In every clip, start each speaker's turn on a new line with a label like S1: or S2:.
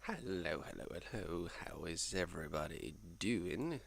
S1: Hello, hello, hello. How is everybody doing?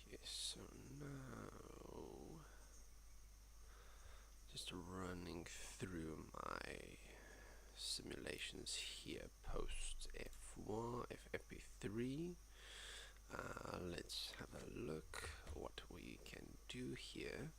S1: Okay, so now just running through my simulations here post F1, FP3. Let's have a look what we can do here.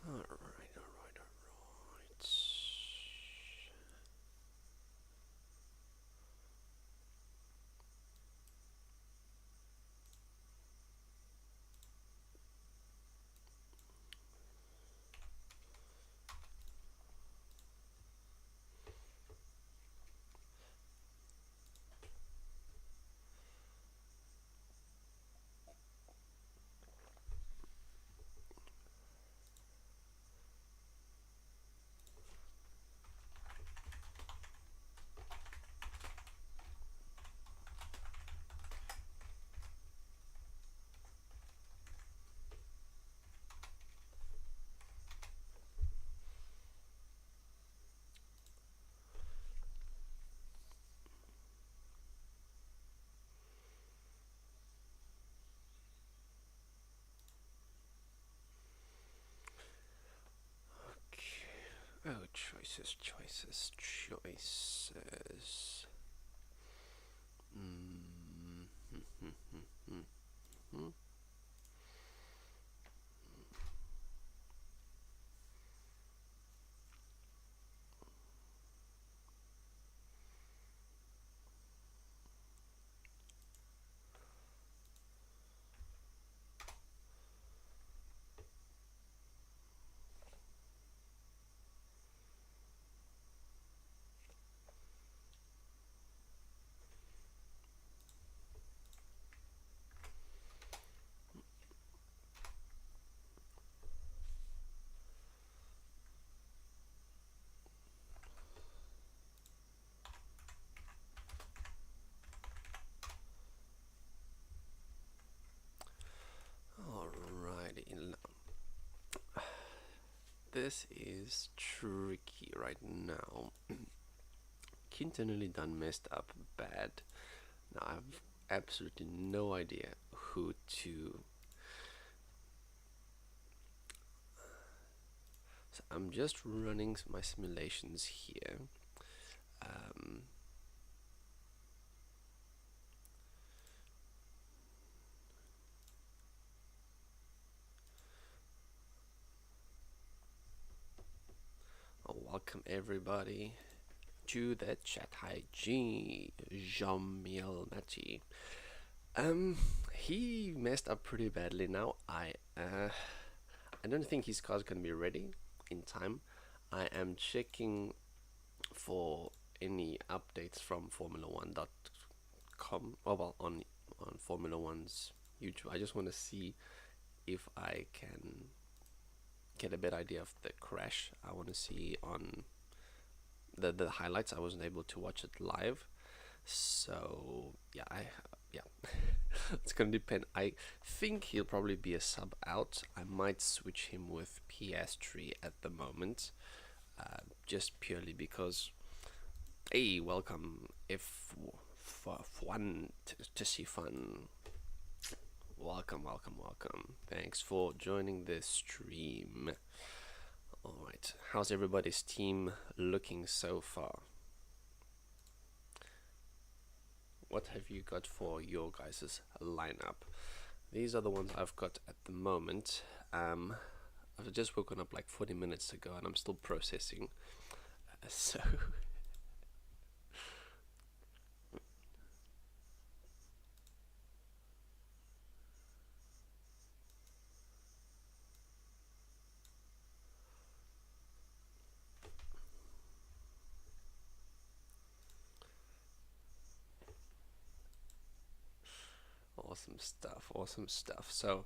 S1: Alright, alright, alright. Oh, choices, choices, choices. Mm. this is tricky right now. Quintanilly done messed up bad. Now I've absolutely no idea who to. So I'm just running my simulations here. Welcome everybody to the chat. Hi G Jean-Miel Nati. He messed up pretty badly. Now I don't think his car's gonna be ready in time. I am checking for any updates from Formula1.com. Oh, well, on Formula One's YouTube. I just want to see if I can get a better idea of the crash. I want to see on the highlights. I wasn't able to watch it live, so yeah, it's gonna depend. I think he'll probably be a sub out. I might switch him with Piastri at the moment, just purely because. Hey, welcome F1 to see fun. Welcome. Thanks for joining the stream. Alright, how's everybody's team looking so far? What have you got for your guys' lineup? These are the ones I've got at the moment. I've just woken up like 40 minutes ago and I'm still processing. So awesome stuff. So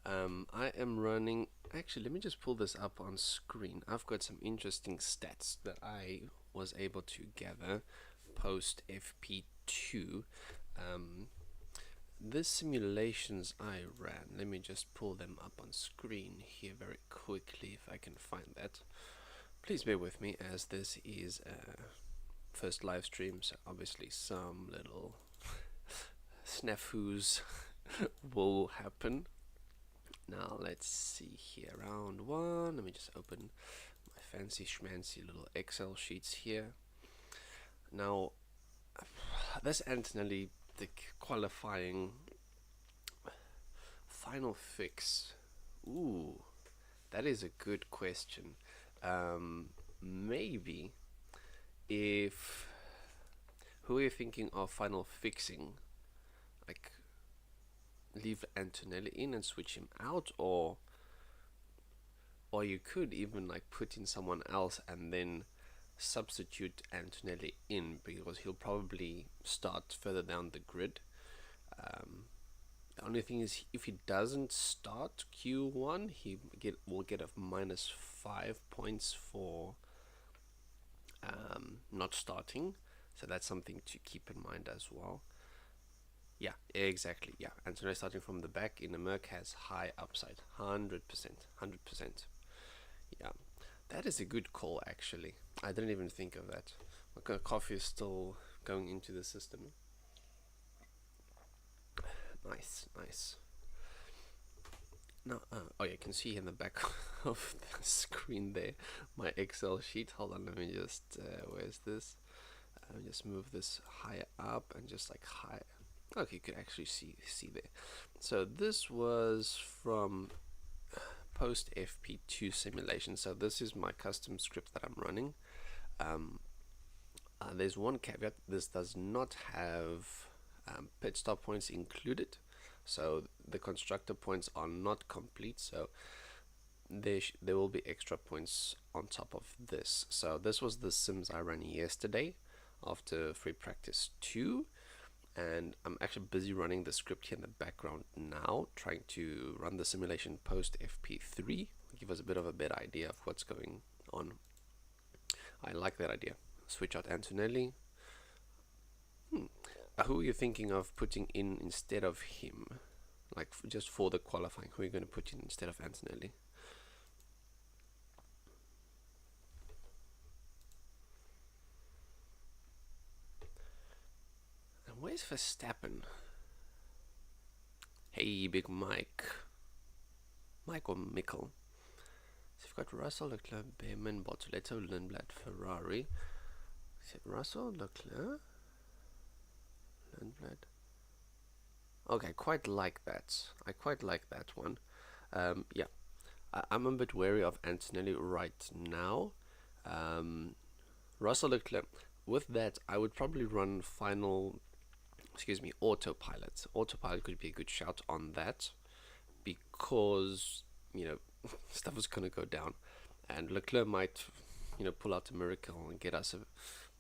S1: I am running, actually let me just pull this up on screen. I've got some interesting stats that I was able to gather post FP2. The simulations I ran, let me just pull them up on screen here very quickly if I can find that. Please bear with me as this is first live stream, so obviously some little snafus will happen. Now let's see here, round one. Let me just open my fancy schmancy little Excel sheets here. Now this Antonelli, the qualifying final fix. Ooh, that is a good question. Maybe if who are you thinking of final fixing? Like leave Antonelli in and switch him out, or you could even like put in someone else and then substitute Antonelli in, because he'll probably start further down the grid. The only thing is, if he doesn't start Q1, he will get a -5 points for not starting, so that's something to keep in mind as well. Yeah, exactly. Yeah, Antonelli starting from the back in the Merc has high upside, 100%. Yeah, that is a good call actually. I didn't even think of that. My coffee is still going into the system. Nice. Now, oh, you can see in the back of the screen there my Excel sheet. Hold on, let me just where's this? Just move this higher up and just like higher. Okay, you could actually see there. So this was from post FP2 simulation. So this is my custom script that I'm running. There's one caveat: this does not have pit stop points included, so the constructor points are not complete. So there will be extra points on top of this. So this was the sims I ran yesterday after free practice 2, and I'm actually busy running the script here in the background now, trying to run the simulation post FP3, give us a bit of a better idea of what's going on. I like that idea. Switch out Antonelli. Who are you thinking of putting in instead of him? Like just for the qualifying, who are you going to put in instead of Antonelli? where's Verstappen? Hey, Big Mike. Mike or Michael. So we've got Russell, Leclerc, Behrman, Bortoleto, Lindblad, Ferrari. Is it Russell, Leclerc, Lindblad? Okay, quite like that. I quite like that one. Yeah, I'm a bit wary of Antonelli right now. Russell, Leclerc. With that, I would probably run Autopilot. Autopilot could be a good shout on that because, stuff is going to go down. And Leclerc might, pull out a miracle and get us a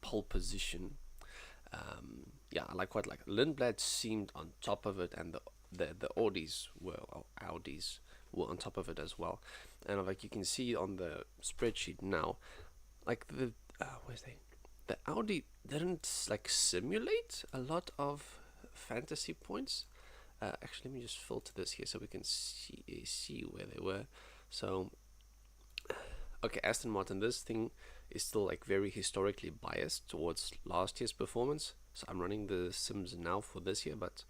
S1: pole position. Yeah, I quite like it. Lindblad seemed on top of it, and the Audis were on top of it as well. And like you can see on the spreadsheet now, like the Audi didn't like simulate a lot of fantasy points. Actually, let me just filter this here so we can see where they were. So, okay, Aston Martin, this thing is still like very historically biased towards last year's performance. So I'm running the sims now for this year, but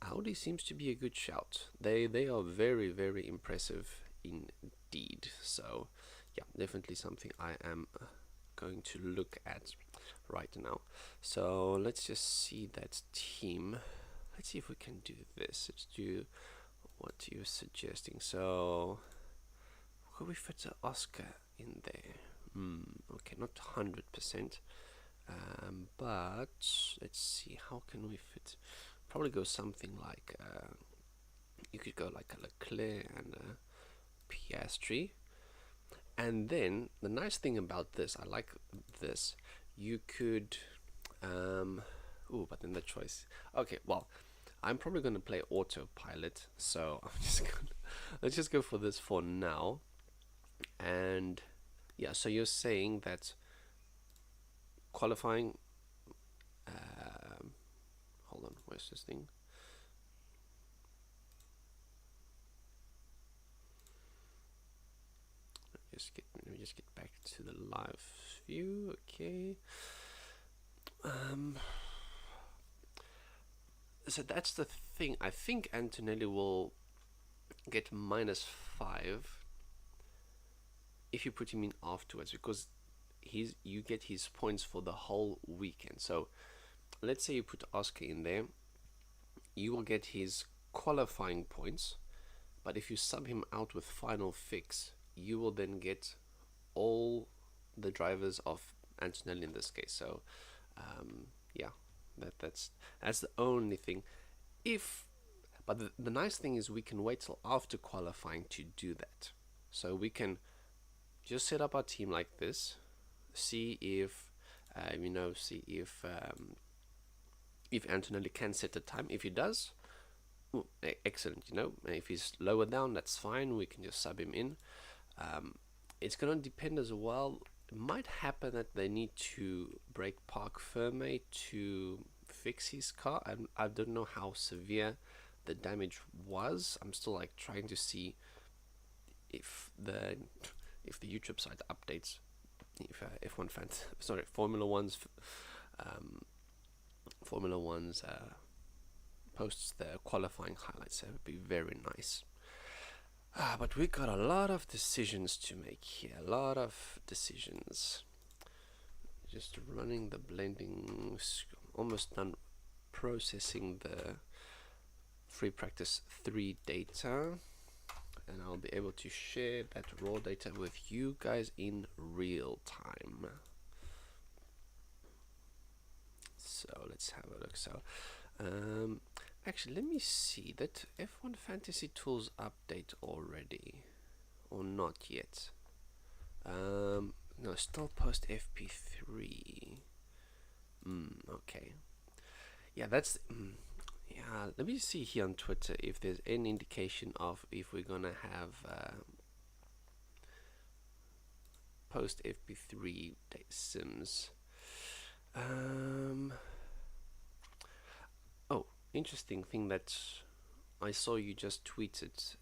S1: Audi seems to be a good shout. They are very, very impressive indeed. So yeah, definitely something I am going to look at right now. So let's just see that team. Let's see if we can do this. Let's do what you're suggesting. So could we fit an Oscar in there? Okay, not 100%. But let's see, how can we fit? Probably go something like you could go like a Leclerc and a Piastri. And then the nice thing about this, I like this, you could but then the choice. Okay, well, I'm probably going to play Autopilot, so let's just go for this for now. And yeah, so you're saying that qualifying, hold on, where's this thing? Let me just get back to the live view. Okay. So that's the thing. I think Antonelli will get -5 if you put him in afterwards, because you get his points for the whole weekend. So let's say you put Oscar in there, you will get his qualifying points, but if you sub him out with final fix, you will then get all the drivers of Antonelli in this case. So yeah, that's the only thing. But the nice thing is we can wait till after qualifying to do that. So we can just set up our team like this, see if if Antonelli can set the time. If he does, excellent. If he's lower down, that's fine. We can just sub him in. It's gonna depend as well. It might happen that they need to break Park Ferme to fix his car. I don't know how severe the damage was. I'm still like trying to see if the YouTube site updates, if F1 fans, sorry, Formula One's posts their qualifying highlights. That would be very nice. But we got a lot of decisions to make here. A lot of decisions. Just running the blending. Almost done processing the free practice 3 data. And I'll be able to share that raw data with you guys in real time. So let's have a look. So actually, let me see that F1 Fantasy Tools update already, or not yet. No, still post FP3. Okay. Yeah, that's yeah. Let me see here on Twitter if there's any indication of if we're gonna have post FP3 sims. Oh, interesting thing that I saw you just tweeted,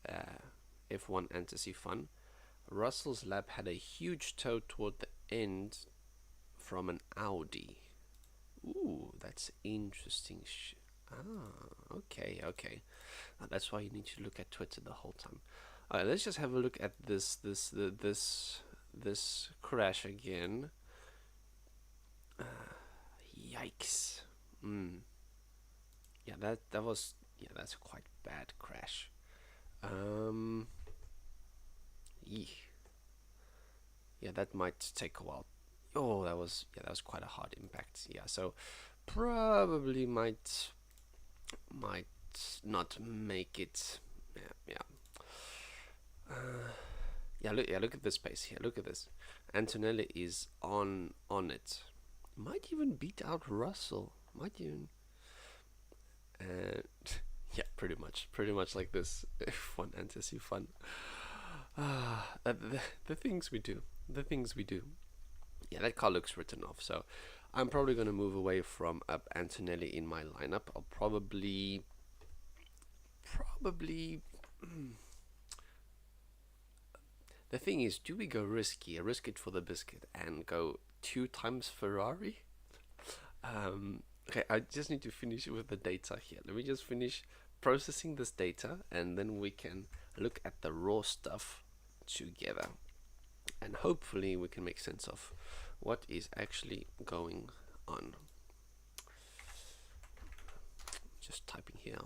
S1: F1 Fantasy Fun. Russell's lap had a huge toe toward the end from an Audi. Ooh, that's interesting. Okay, okay. That's why you need to look at Twitter the whole time. Alright, let's just have a look at this crash again. Yikes. Yeah, that was, yeah, that's a quite bad crash. Eeh. Yeah, that might take a while. Oh, that was quite a hard impact. Yeah, so probably might not make it. Yeah, yeah. Look at this pace here. Look at this. Antonelli is on it. Might even beat out Russell. Might even. And yeah, pretty much like this. F1 fantasy fun. The things we do. The things we do. Yeah, that car looks written off. So I'm probably going to move away from Antonelli in my lineup. I'll probably. The thing is, do we go risky, risk it for the biscuit, and go 2 times Ferrari? Okay, I just need to finish with the data here. Let me just finish processing this data, and then we can look at the raw stuff together. And hopefully we can make sense of what is actually going on. Just typing here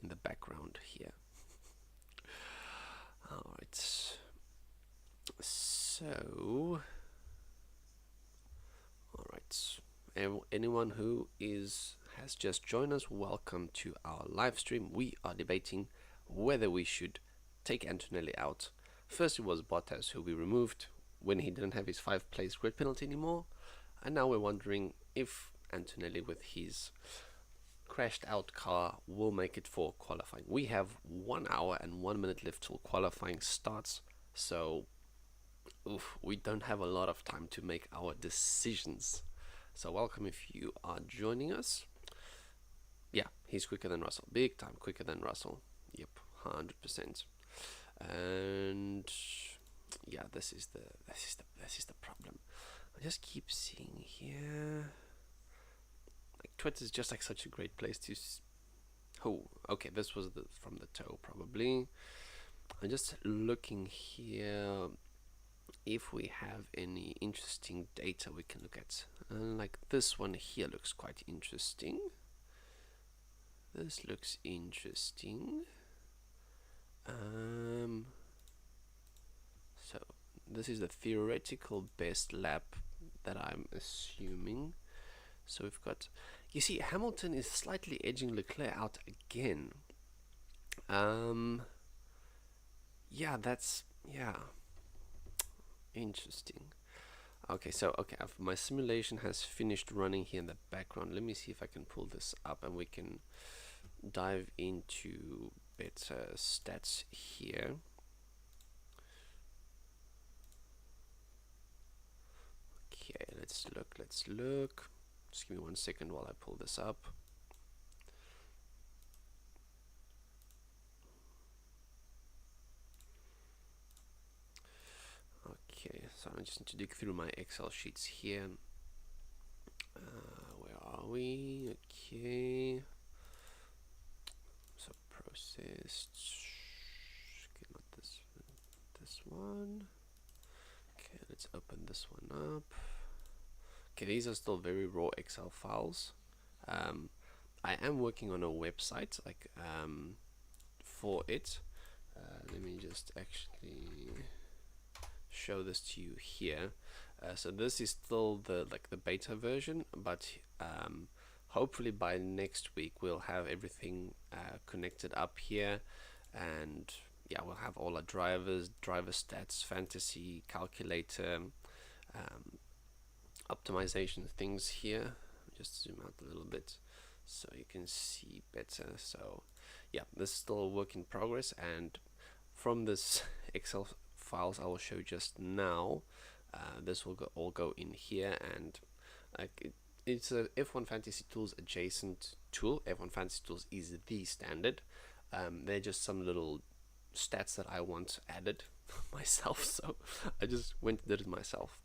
S1: in the background here. Alright. So, alright. Anyone who has just joined us, welcome to our live stream. We are debating whether we should take Antonelli out. First it was Bottas, who we removed when he didn't have his 5-place grid penalty anymore, and now we're wondering if Antonelli, with his crashed out car, will make it for qualifying. We have 1 hour and 1 minute left till qualifying starts, so we don't have a lot of time to make our decisions. So welcome if you are joining us. Yeah, he's quicker than Russell, big time quicker than Russell. Yep, 100%. And yeah, this is the problem. I just keep seeing here, like, Twitter is just like such a great place to. Oh, okay, this was from the toe probably. I'm just looking here if we have any interesting data we can look at. Like this one here looks quite interesting. This looks interesting. So this is the theoretical best lap that I'm assuming. So we've got, you see, Hamilton is slightly edging Leclerc out again. Yeah, that's, yeah, interesting. Okay, so my simulation has finished running here in the background. Let me see if I can pull this up and we can dive into better stats here. Okay, let's look. Just give me 1 second while I pull this up. Okay, so I just need to dig through my Excel sheets here. Where are we? Okay. So processed. Okay, not this one. Okay, let's open this one up. Okay, these are still very raw Excel files. I am working on a website for it. Let me just actually show this to you here. So this is still the beta version, but hopefully by next week we'll have everything connected up here, and yeah, we'll have all our driver stats, fantasy calculator, optimization things here. Just zoom out a little bit so you can see better. So yeah, this is still a work in progress, and from this Excel files I will show just now, this will all go in here, and it's a F1 Fantasy Tools adjacent tool. F1 Fantasy Tools is the standard. They're just some little stats that I want added myself, so I just went and did it myself.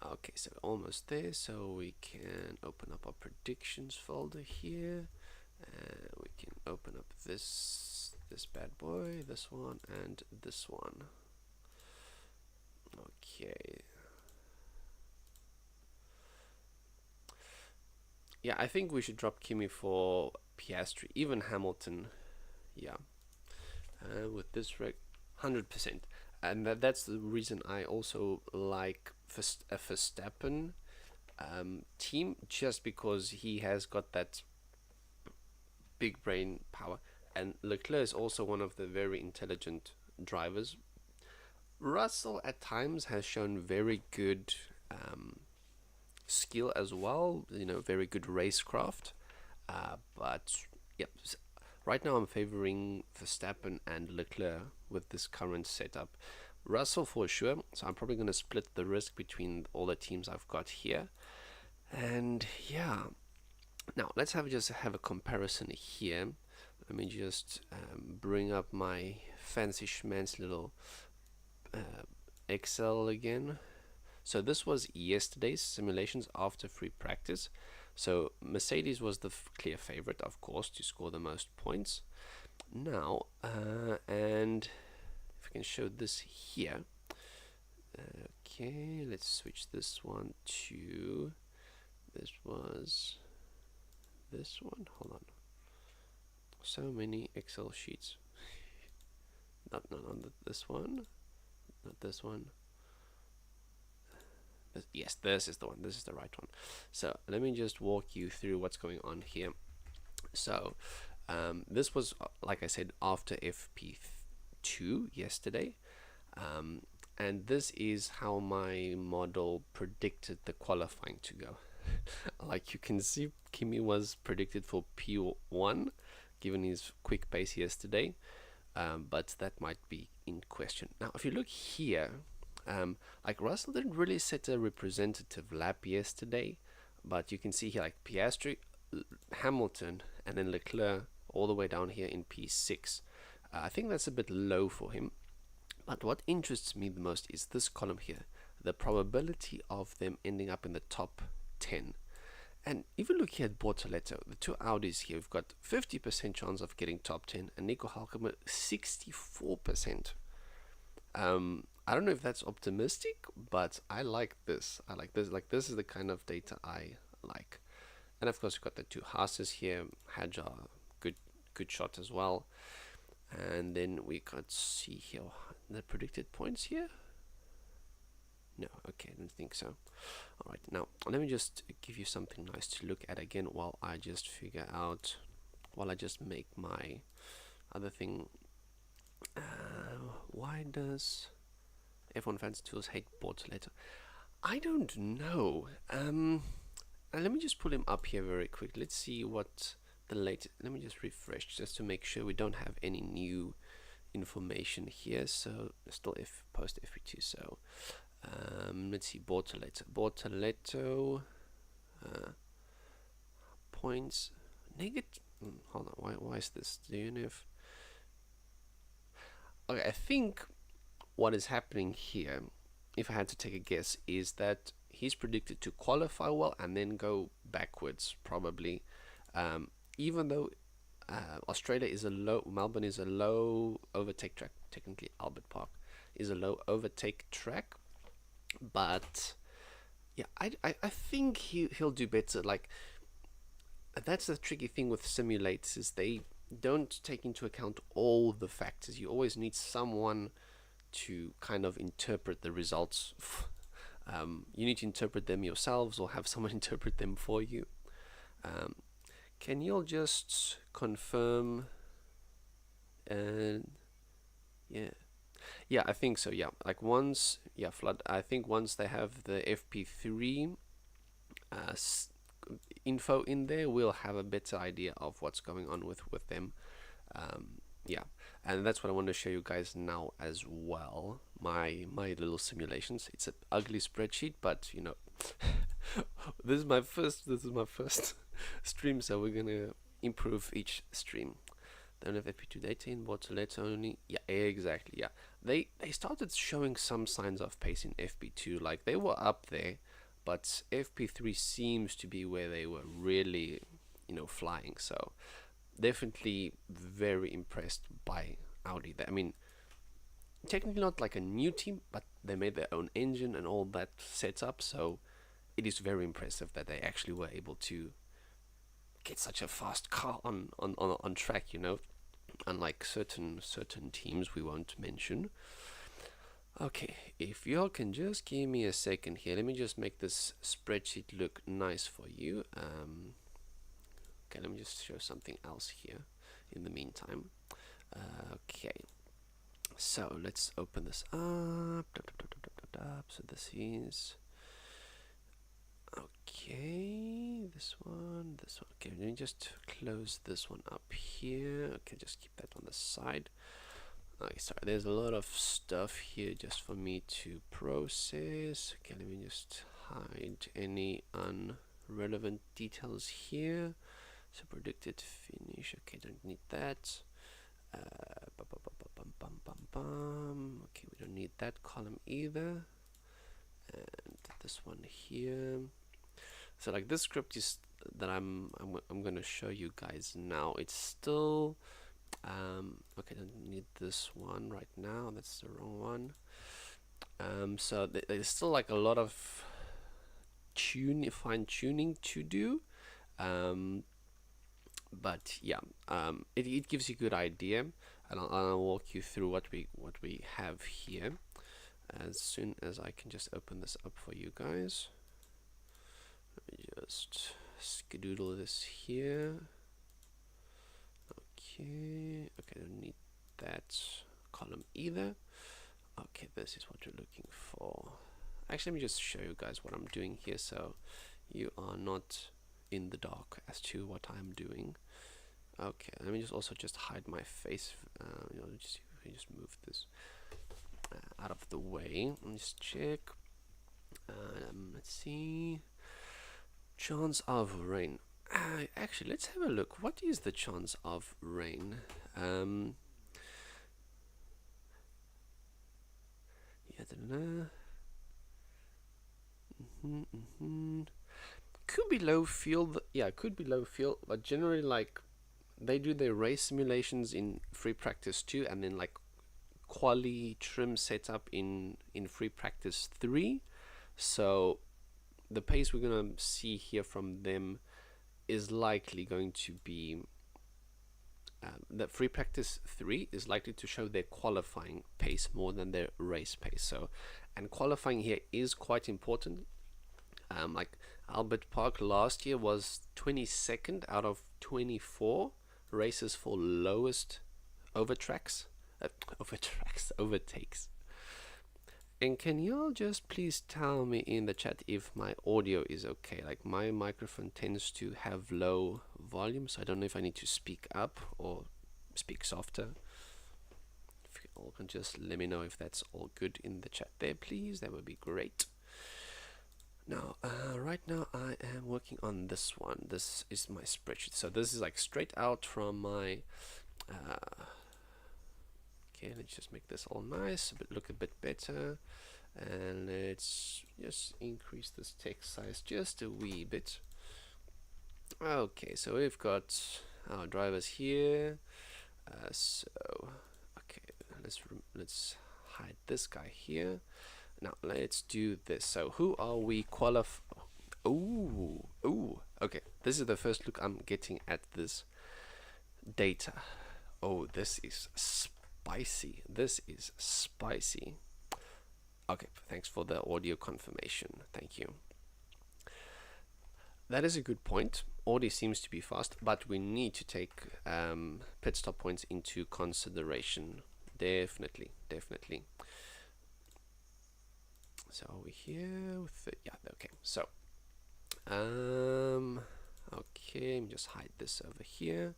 S1: Okay, so almost there, so we can open up our predictions folder here. We can open up this bad boy, this one, and this one. Okay. Yeah, I think we should drop Kimi for Piastri, even Hamilton. Yeah, with this rig, 100%. And that's the reason I also like a Verstappen team, just because he has got that big brain power. And Leclerc is also one of the very intelligent drivers. Russell at times has shown very good skill as well, very good racecraft. But yeah, right now I'm favoring Verstappen and Leclerc with this current setup. Russell for sure, so I'm probably going to split the risk between all the teams I've got here. And yeah, now let's just have a comparison here. Let me just bring up my fancy schmancy little Excel again. So this was yesterday's simulations after free practice. So Mercedes was the clear favorite, of course, to score the most points. Now, and if I can show this here. Okay, let's switch this one to, this was this one. Hold on. So many Excel sheets. Not this one. Not this one. Yes, this is the one. This is the right one. So let me just walk you through what's going on here. So this was, like I said, after FP2 yesterday. And this is how my model predicted the qualifying to go. Like you can see, Kimi was predicted for P1, given his quick pace yesterday. But that might be in question. Now, if you look here, like Russell didn't really set a representative lap yesterday, but you can see here like Piastri, Hamilton, and then Leclerc all the way down here in P6. I think that's a bit low for him. But what interests me the most is this column here, the probability of them ending up in the top 10. And even look here at Bortoletto, the two Audis here, we've got 50% chance of getting top 10, and Nico Hulkenberg 64%. I don't know if that's optimistic, but I like this. I like this. Like, this is the kind of data I like. And of course, we've got the two Haases here. Hadjar, good shot as well. And then we could see here the predicted points here. No, okay, I don't think so. All right, now let me just give you something nice to look at again while I just make my other thing. Why does F1 Fancy Tools hate Bortoletto? I don't know. Let me just pull him up here very quick. Let's see what the latest. Let me just refresh just to make sure we don't have any new information here. So still post FP2. So let's see, Bortoletto points negative. Hold on, why is this DNF? Okay, I think what is happening here, if I had to take a guess, is that he's predicted to qualify well and then go backwards probably. Even though Australia is Melbourne is a low overtake track. Technically, Albert Park is a low overtake track. But yeah, I think he'll do better. Like, that's the tricky thing with simulators, is they don't take into account all the factors. You always need someone to kind of interpret the results. You need to interpret them yourselves or have someone interpret them for you. Can you all just confirm? Yeah, I think so. Yeah, like once, Flood. I think once they have the FP3 info in there, we'll have a better idea of what's going on with them. Yeah, and that's what I want to show you guys now as well. My little simulations. It's an ugly spreadsheet, but this is my first stream, so we're gonna improve each stream. They don't have FP2 data in, but let's only, yeah, exactly, yeah. They started showing some signs of pace in FP2, like they were up there, but FP3 seems to be where they were really, you know, flying. So definitely very impressed by Audi. I mean, technically not like a new team, but they made their own engine and all that setup. So it is very impressive that they actually were able to get such a fast car on track, you know, unlike certain teams we won't mention. Okay, if y'all can just give me a second here, let me just make this spreadsheet look nice for you. Okay, let me just show something else here in the meantime. Okay, so let's open this up. So this is okay. This one. Okay, let me just close this one up here. Okay, just keep that on the side. Okay, sorry, there's a lot of stuff here just for me to process. Okay, let me just hide any irrelevant details here. So predicted finish. Okay, don't need that. Okay, we don't need that column either. And this one here. So like this script is that I'm gonna show you guys now. It's still okay, don't need this one right now. That's the wrong one. So there's still like a lot of fine tuning to do. But yeah, it gives you a good idea, and I'll walk you through what we have here as soon as I can just open this up for you guys. Let me just skedoodle this here. Okay, I don't need that column either. Okay, this is what you're looking for. Actually, let me just show you guys what I'm doing here, so you are not in the dark as to what I'm doing. Okay, let me just hide my face. You know, just move this out of the way. Let me just check. Let's see. Chance of rain. Actually, let's have a look. What is the chance of rain? Yeah, could be low field. Yeah, could be low field, but generally, like, they do their race simulations in free practice 2, and then like quali trim setup in free practice 3. So the pace we're gonna see here from them is likely going to be the free practice 3 is likely to show their qualifying pace more than their race pace. So, and qualifying here is quite important. Like Albert Park last year was 22nd out of 24 races for lowest overtakes. And can y'all just please tell me in the chat if my audio is okay? Like, my microphone tends to have low volume, so I don't know if I need to speak up or speak softer. If you all can just let me know if that's all good in the chat there, please. That would be great. Now, right now I am working on this one. This is my spreadsheet. So this is like straight out from my okay, let's just make this all nice, look a bit better, and let's just increase this text size just a wee bit. Okay, so we've got our drivers here. So okay, let's hide this guy here. Now let's do this. So who are we okay, this is the first look I'm getting at this data. Oh, this is spicy. This is spicy. Okay, thanks for the audio confirmation. Thank you. That is a good point. Audi seems to be fast, but we need to take pit stop points into consideration. Definitely. So are we here with yeah, okay. So okay, let me just hide this over here.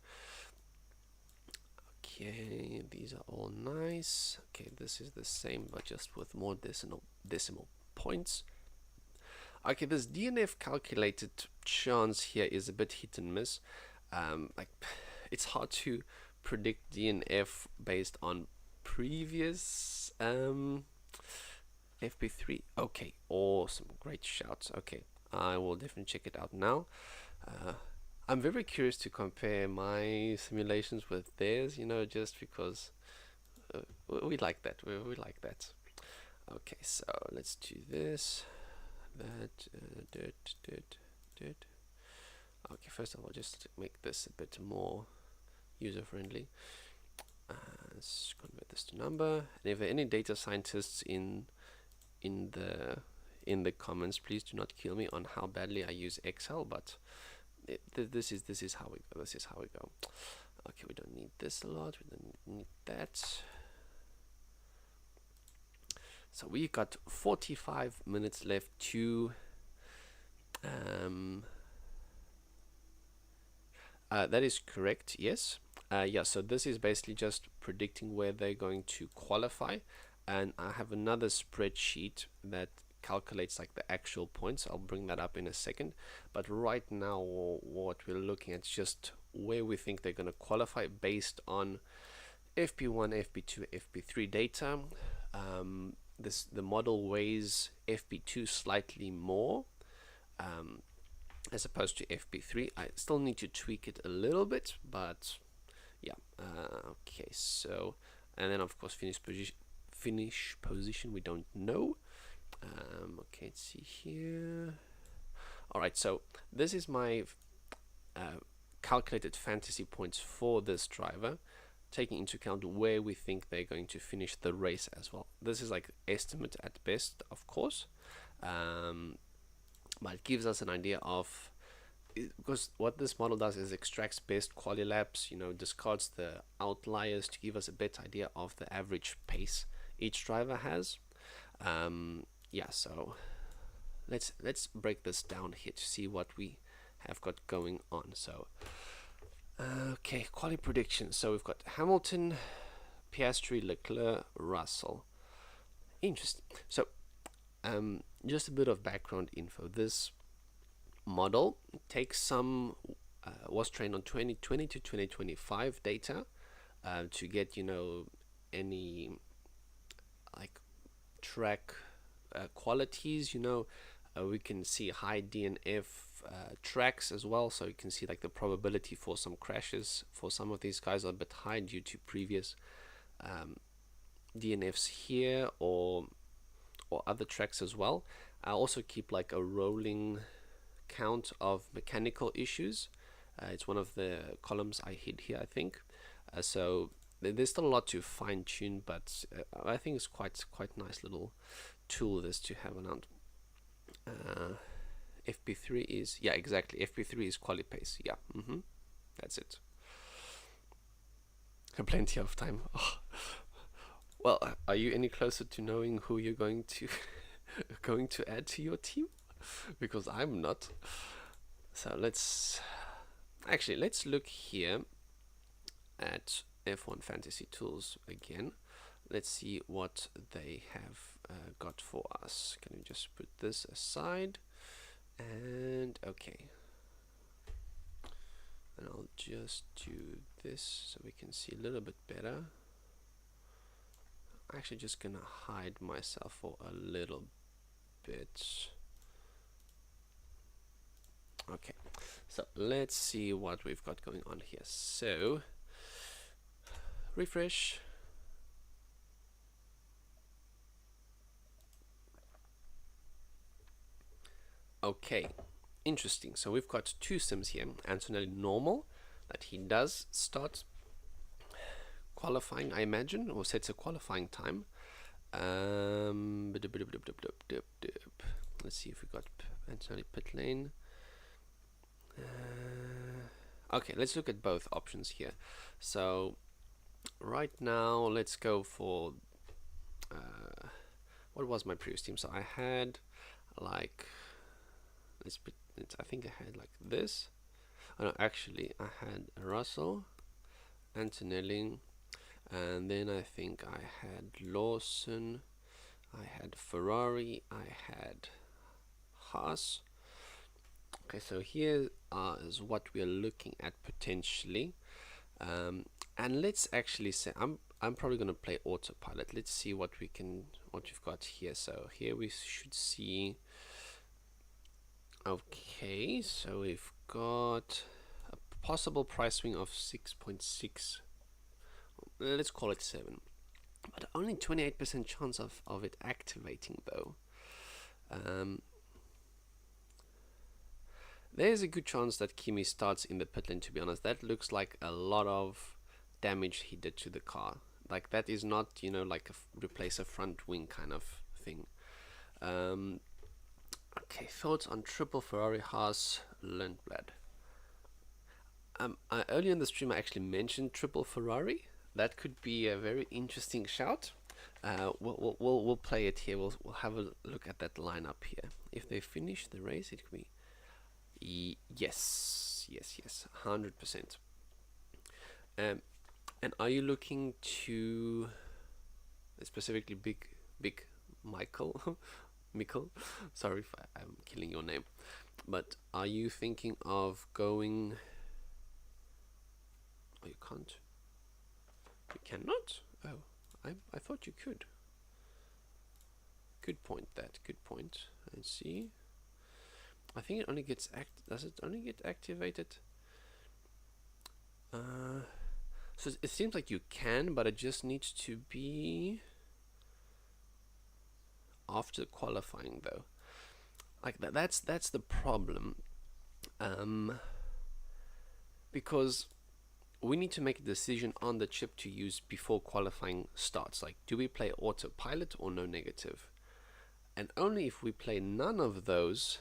S1: Okay, these are all nice. Okay, this is the same but just with more decimal points. Okay, this DNF calculated chance here is a bit hit and miss. Like, it's hard to predict DNF based on previous FP3. Okay, awesome, great shouts. Okay, I will definitely check it out now. I'm very curious to compare my simulations with theirs, you know, just because we like that. We like that. Okay, so let's do this. Okay, first of all, just make this a bit more user-friendly. Let's convert this to number. And if there are any data scientists in the comments, please do not kill me on how badly I use Excel, but this is how we go. This is how we go. Okay, we don't need this a lot. We don't need that. So we got 45 minutes left to that is correct, yes. Yeah, so this is basically just predicting where they're going to qualify, and I have another spreadsheet that calculates like the actual points. I'll bring that up in a second, but right now what we're looking at is just where we think they're going to qualify based on FP1, FP2, FP3 data. The model weighs FP2 slightly more as opposed to FP3. I still need to tweak it a little bit, but yeah. Okay, so, and then of course finish position we don't know. Okay, let's see here. Alright, so this is my calculated fantasy points for this driver, taking into account where we think they're going to finish the race as well. This is like estimate at best, of course, but it gives us an idea of, because what this model does is extracts best quali laps, you know, discards the outliers to give us a better idea of the average pace each driver has. Yeah, so let's break this down here to see what we have got going on. So okay, quali predictions. So we've got Hamilton, Piastri, Leclerc, Russell. Interesting. So just a bit of background info. This model takes some was trained on 2020 to 2025 data to get, you know, any like track qualities. You know, we can see high DNF tracks as well, so you can see like the probability for some crashes for some of these guys are a bit high due to previous DNFs here or other tracks as well. I also keep like a rolling count of mechanical issues. It's one of the columns I hid here, I think. So there's still a lot to fine tune, but I think it's quite nice little tool this to have around. FP3 is, yeah, exactly, FP3 is quali pace. Yeah, that's it. Plenty of time. Oh. Well, are you any closer to knowing who you're going to add to your team? Because I'm not. So let's look here at F1 Fantasy Tools again. Let's see what they have got for us. Can we just put this aside? And okay, and I'll just do this so we can see a little bit better. I'm actually just gonna hide myself for a little bit. Okay, so let's see what we've got going on here. So refresh. Okay, interesting. So we've got two sims here. Antonelli normal, that he does start qualifying, I imagine, or sets a qualifying time. Let's see if we got Antonelli pit lane. Okay, let's look at both options here. So right now, let's go for what was my previous team? So I had like, I think I had like this. Oh no, actually I had Russell, Antonelli, and then I think I had Lawson, I had Ferrari, I had Haas. Okay, so here is what we are looking at potentially. And let's actually say I'm probably going to play Autopilot. Let's see what we've got here. So here we should see. Okay, so we've got a possible price swing of 6.6. Let's call it 7. But only 28% chance of it activating though. There's a good chance that Kimi starts in the pit lane, to be honest. That looks like a lot of damage he did to the car. Like, that is not, you know, like replace a front wing kind of thing. Okay, thoughts on triple Ferrari Haas Lundblad. Earlier in the stream I actually mentioned triple Ferrari. That could be a very interesting shout. We'll play it here. We'll have a look at that lineup here. If they finish the race, it could be yes, 100%. And are you looking to specifically big Michael? Mikkel? Sorry if I'm killing your name. But are you thinking of going? Oh, you can't. You cannot. Oh, I thought you could. Good point. Good point. Let's see. I think it only gets does it only get activated? So it seems like you can, but it just needs to be after qualifying though. Like that's the problem. Because we need to make a decision on the chip to use before qualifying starts. Like, do we play Autopilot or no negative? And only if we play none of those.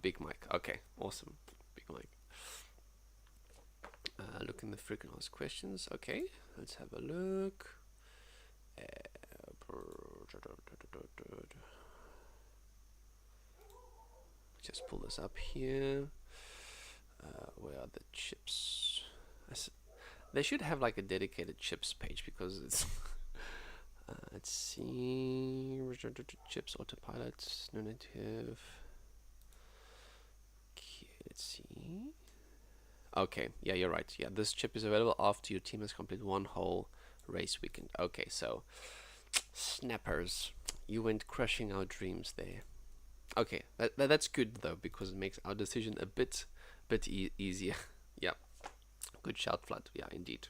S1: Big Mike. Okay, awesome. Big Mike. Look in the frequent asked questions. Okay, let's have a look. Just pull this up here. Where are the chips? They should have like a dedicated chips page because it's. Let's see. Chips, Autopilot, no native. Okay, let's see. Okay, yeah, you're right. Yeah, this chip is available after your team has completed one whole race weekend. Okay, so snappers, you went crushing our dreams there. Okay, that's good though, because it makes our decision a bit easier. Yeah, good shout, Flood. Yeah, indeed.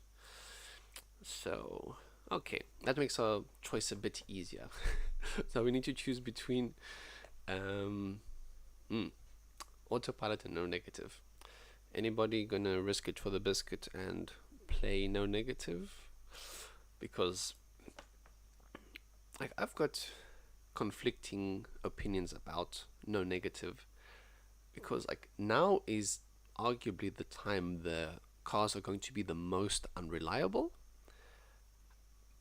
S1: So okay, that makes our choice a bit easier. So we need to choose between Autopilot and no negative. Anybody gonna risk it for the biscuit and play no negative? Because like I've got conflicting opinions about no negative, because like now is arguably the time the cars are going to be the most unreliable,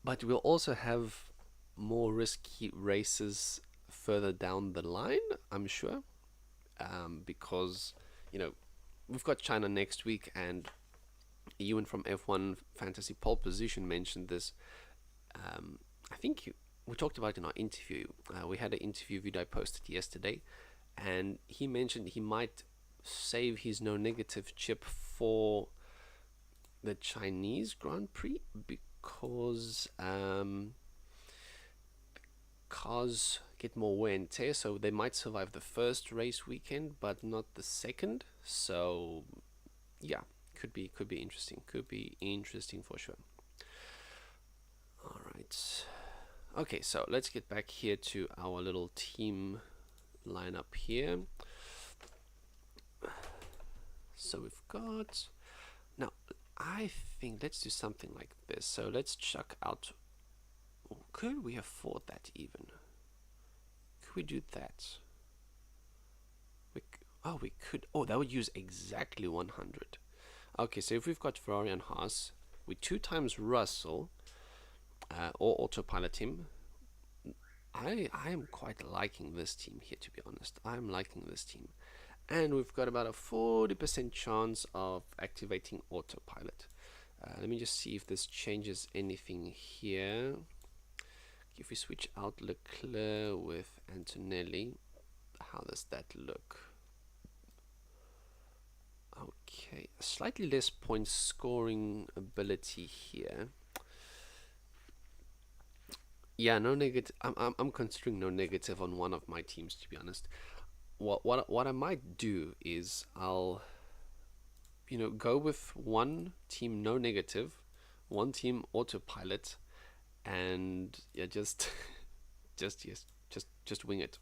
S1: but we'll also have more risky races further down the line, I'm sure, because you know we've got China next week, and Ewan from F1 Fantasy Pole Position mentioned this. I think we talked about it in our interview. We had an interview video I posted yesterday, and he mentioned he might save his no negative chip for the Chinese Grand Prix because cars get more wear and tear, so they might survive the first race weekend but not the second. So yeah, could be interesting. Could be interesting for sure. All right. Okay, so let's get back here to our little team lineup here. So we've got, now I think let's do something like this. So let's chuck out, could we afford that even? Could we do that? We could. Oh, that would use exactly 100. Okay, so if we've got Ferrari and Haas with 2 times Russell or Autopilot team, I am quite liking this team here, to be honest. I'm liking this team. And we've got about a 40% chance of activating Autopilot. Let me just see if this changes anything here. If we switch out Leclerc with Antonelli, how does that look? Okay, slightly less point scoring ability here. Yeah, no negative. I'm considering no negative on one of my teams, to be honest. What I might do is I'll go with one team no negative, one team autopilot, and yeah, just just wing it.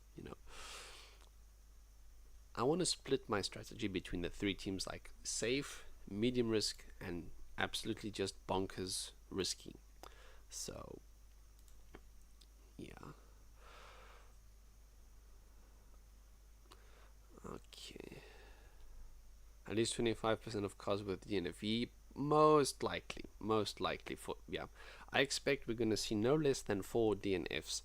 S1: I want to split my strategy between the three teams, like safe, medium risk, and absolutely just bonkers risky. So yeah. Okay. At least 25% of cars with DNF. Most likely for, yeah. I expect we're gonna see no less than 4 DNFs.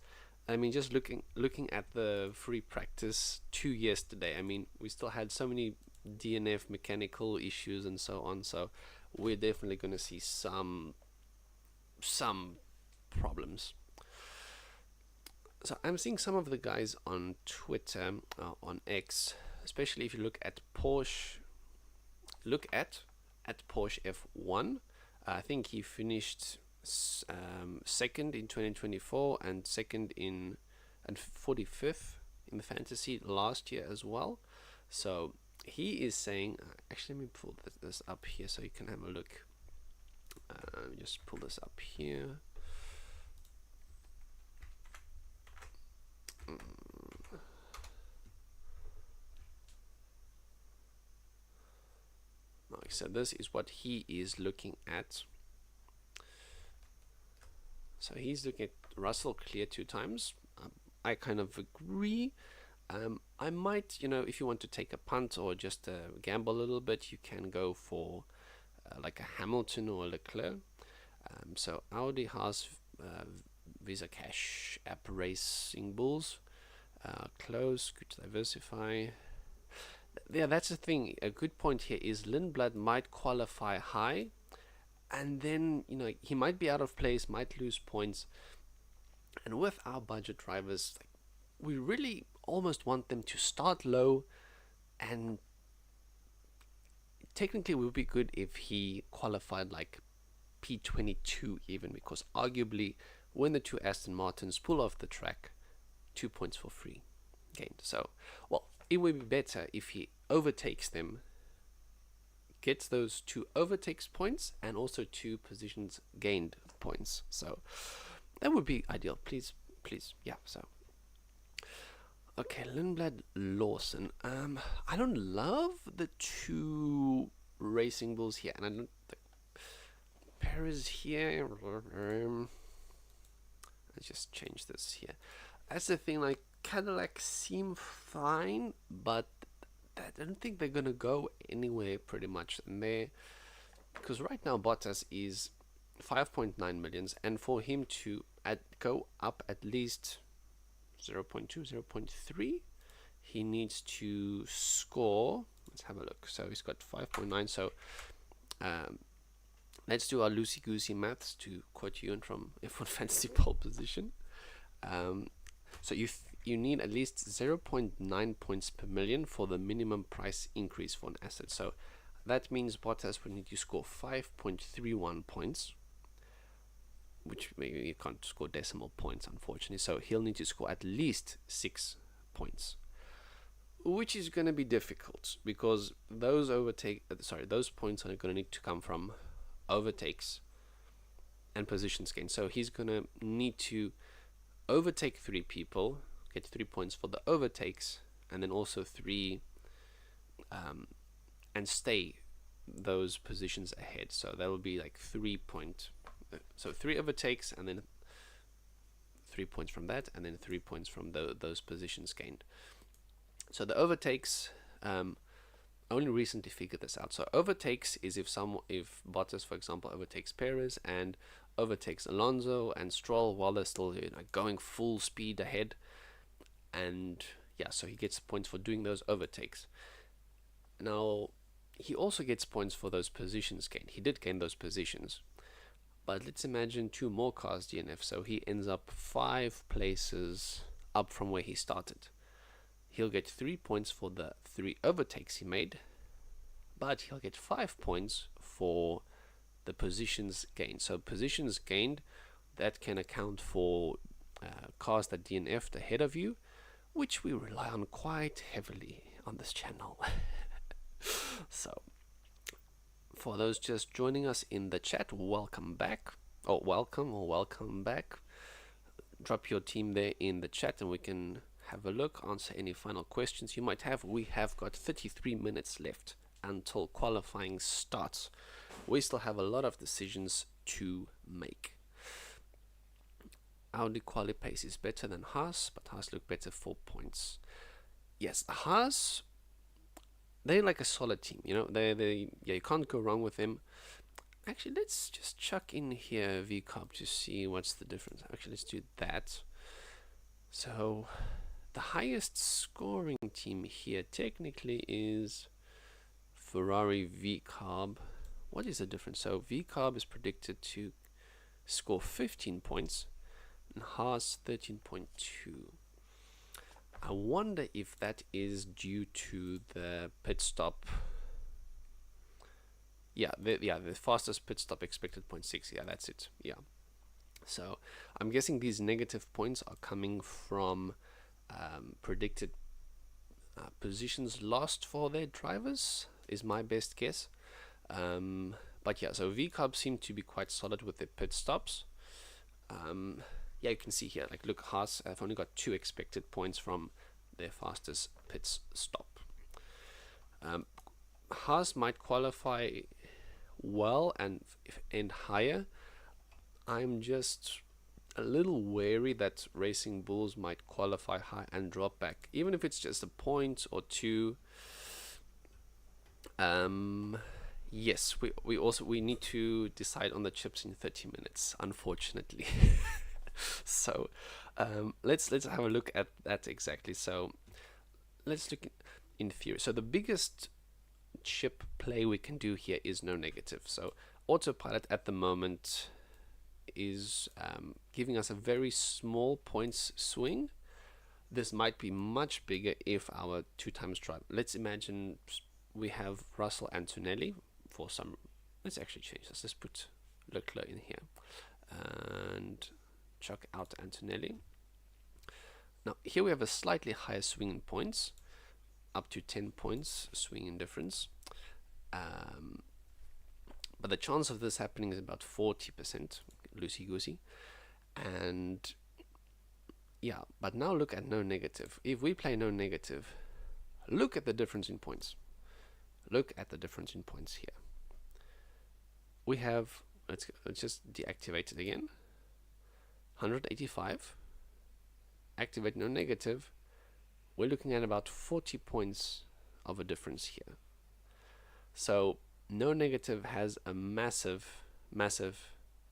S1: I mean, just looking at the free practice 2 yesterday, I mean, we still had so many DNF mechanical issues and so on, so we're definitely gonna see some problems. So I'm seeing some of the guys on Twitter, on X, especially if you look at Porsche, at Porsche F1. I think he finished second in 2024 and second and 45th in the fantasy last year as well. So he is saying, actually let me pull this up here so you can have a look. Just pull this up here. So this is what he is looking at. So he's looking at Russell clear 2 times. I kind of agree. I might, if you want to take a punt or just gamble a little bit, you can go for like a Hamilton or a Leclerc. So Audi, Haas, Visa Cash, App Racing Bulls, close, good to diversify. Yeah, that's the thing. A good point here is Lindblad might qualify high, and then he might be out of place, might lose points. And with our budget drivers, we really almost want them to start low, and technically it would be good if he qualified like P22 even, because arguably when the 2 Aston Martins pull off the track, 2 points for free gained. So, well, it would be better if he overtakes them, gets those 2 overtakes points and also 2 positions gained points. So that would be ideal. Please, yeah. So okay, Lindblad, Lawson. I don't love the 2 Racing Bulls here, and I don't. Perez here. Let's just change this here. That's the thing. Like, Cadillac seem fine, but I don't think they're gonna go anywhere pretty much. And because right now Bottas is 5.9 millions, and for him to go up at least 0.2, 0.3, he needs to score. Let's have a look. So he's got 5.9. So let's do our loosey goosey maths, to quote Ewan from F1 Fantasy Pole Position. So you need at least 0.9 points per million for the minimum price increase for an asset. So that means Bottas would need to score 5.31 points, which maybe you can't score decimal points, unfortunately. So he'll need to score at least 6 points, which is going to be difficult because those points are going to need to come from overtakes and positions gained. So he's going to need to overtake 3 people, get 3 points for the overtakes, and then also 3 and stay those positions ahead. So that will be like 3 overtakes, and then 3 points from that, and then 3 points from those positions gained. So the overtakes, only recently figured this out. So overtakes is if Bottas, for example, overtakes Perez and overtakes Alonso and Stroll while they're still going full speed ahead, and yeah, so he gets points for doing those overtakes. Now he also gets points for those positions gained. He did gain those positions, but let's imagine 2 more cars DNF, so he ends up 5 places up from where he started. He'll get 3 points for the 3 overtakes he made, but he'll get 5 points for the positions gained. So positions gained, that can account for cars that DNF'd ahead of you, which we rely on quite heavily on this channel. So for those just joining us in the chat, welcome back, or welcome back. Drop your team there in the chat and we can have a look, answer any final questions you might have. We have got 33 minutes left until qualifying starts. We still have a lot of decisions to make. Audi quali pace is better than Haas, but Haas look better 4 points. Yes, Haas, they're like a solid team, you know. Yeah, you can't go wrong with them. Actually, let's just chuck in here VCOP to see what's the difference. Actually, let's do that. So the highest scoring team here technically is Ferrari VCARB. What is the difference? So VCARB is predicted to score 15 points and Haas 13.2. I wonder if that is due to the pit stop. Yeah, the fastest pit stop expected 0.6. Yeah, that's it. Yeah. So I'm guessing these negative points are coming from predicted positions lost for their drivers, is my best guess. But yeah, so VCARB seem to be quite solid with their pit stops. Yeah, you can see here, like, look, Haas have only got 2 expected points from their fastest pit stop. Haas might qualify well and end higher. I'm just a little wary that Racing Bulls might qualify high and drop back, even if it's just a point or 2. Yes, we need to decide on the chips in 30 minutes, unfortunately. So let's have a look at that exactly. So let's look in theory. So the biggest chip play we can do here is no negative. So Autopilot at the moment is giving us a very small points swing. This might be much bigger if our 2 times drive. Let's imagine we have Russell Antonelli for some. Let's actually change this. Let's put Leclerc in here and chuck out Antonelli. Now here we have a slightly higher swing in points, up to 10 points swing in difference. But the chance of this happening is about 40%, loosey-goosey. And yeah, but now look at no negative. If we play no negative, look at the difference in points. Look at the difference in points here. We have, let's just deactivate it again. 185. Activate no negative. We're looking at about 40 points of a difference here. So no negative has a massive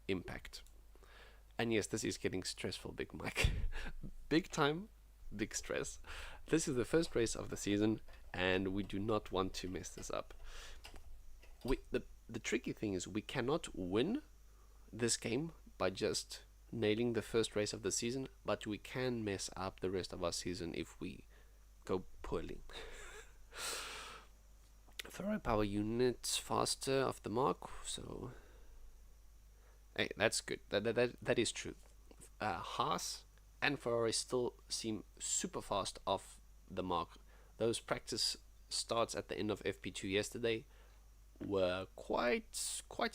S1: impact. And yes, this is getting stressful, Big Mike. Big time, big stress. This is the first race of the season and we do not want to mess this up. The tricky thing is we cannot win this game by just nailing the first race of the season, but we can mess up the rest of our season if we go poorly. Ferrari power units faster off the mark, so hey, that's good. That is true. Haas and Ferrari still seem super fast off the mark. Those practice starts at the end of FP2 yesterday were quite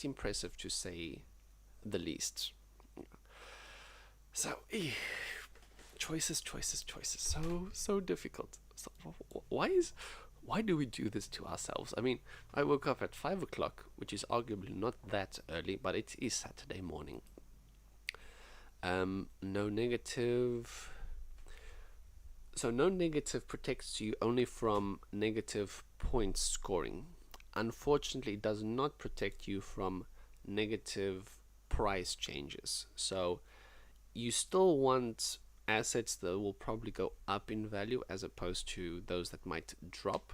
S1: impressive, to say the least. So choices, so difficult. So why do we do this to ourselves? I mean, I woke up at 5 o'clock, which is arguably not that early, but it is Saturday morning. No negative. So no negative protects you only from negative point scoring. Unfortunately, it does not protect you from negative price changes. So you still want assets that will probably go up in value as opposed to those that might drop.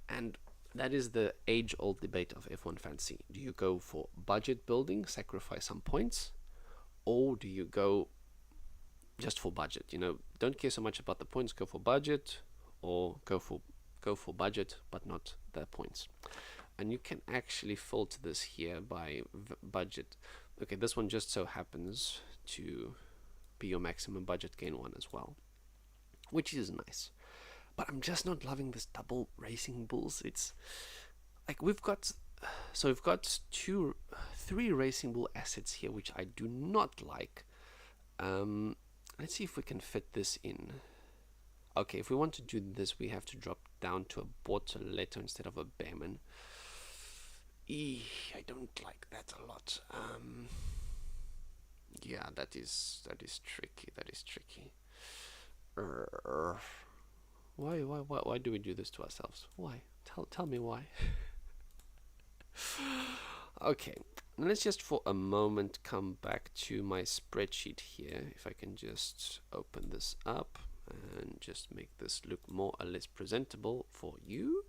S1: And that is the age-old debate of F1 fantasy. Do you go for budget building, sacrifice some points, or do you go just for budget? You know, don't care so much about the points, go for budget, or go for budget but not the points. and you can actually filter this here by budget. Okay, this one just so happens to be your maximum budget gain one as well, which is nice. But I'm just not loving this double racing bulls. It's like we've got three racing bull assets here, which I do not like. Let's see if we can fit this in. Okay, if we want to do this, we have to drop down to a Bortoletto instead of a Behrman. I don't like that a lot. Yeah, that is tricky. That is tricky. Why do we do this to ourselves? Why? Tell me why. Okay, let's just for a moment come back to my spreadsheet here. If I can just open this up and just make this look more or less presentable for you.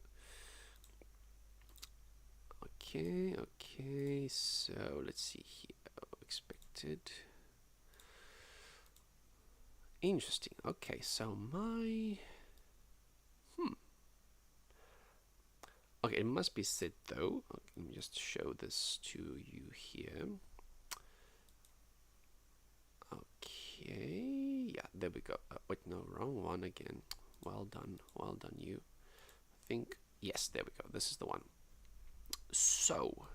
S1: Okay, so let's see here. Expected. Interesting. Okay, so my okay, it must be set though. Okay, let me just show this to you here. Okay, yeah, there we go. Wait, no, wrong one again. Well done you. I think, yes, there we go. This is the one. So,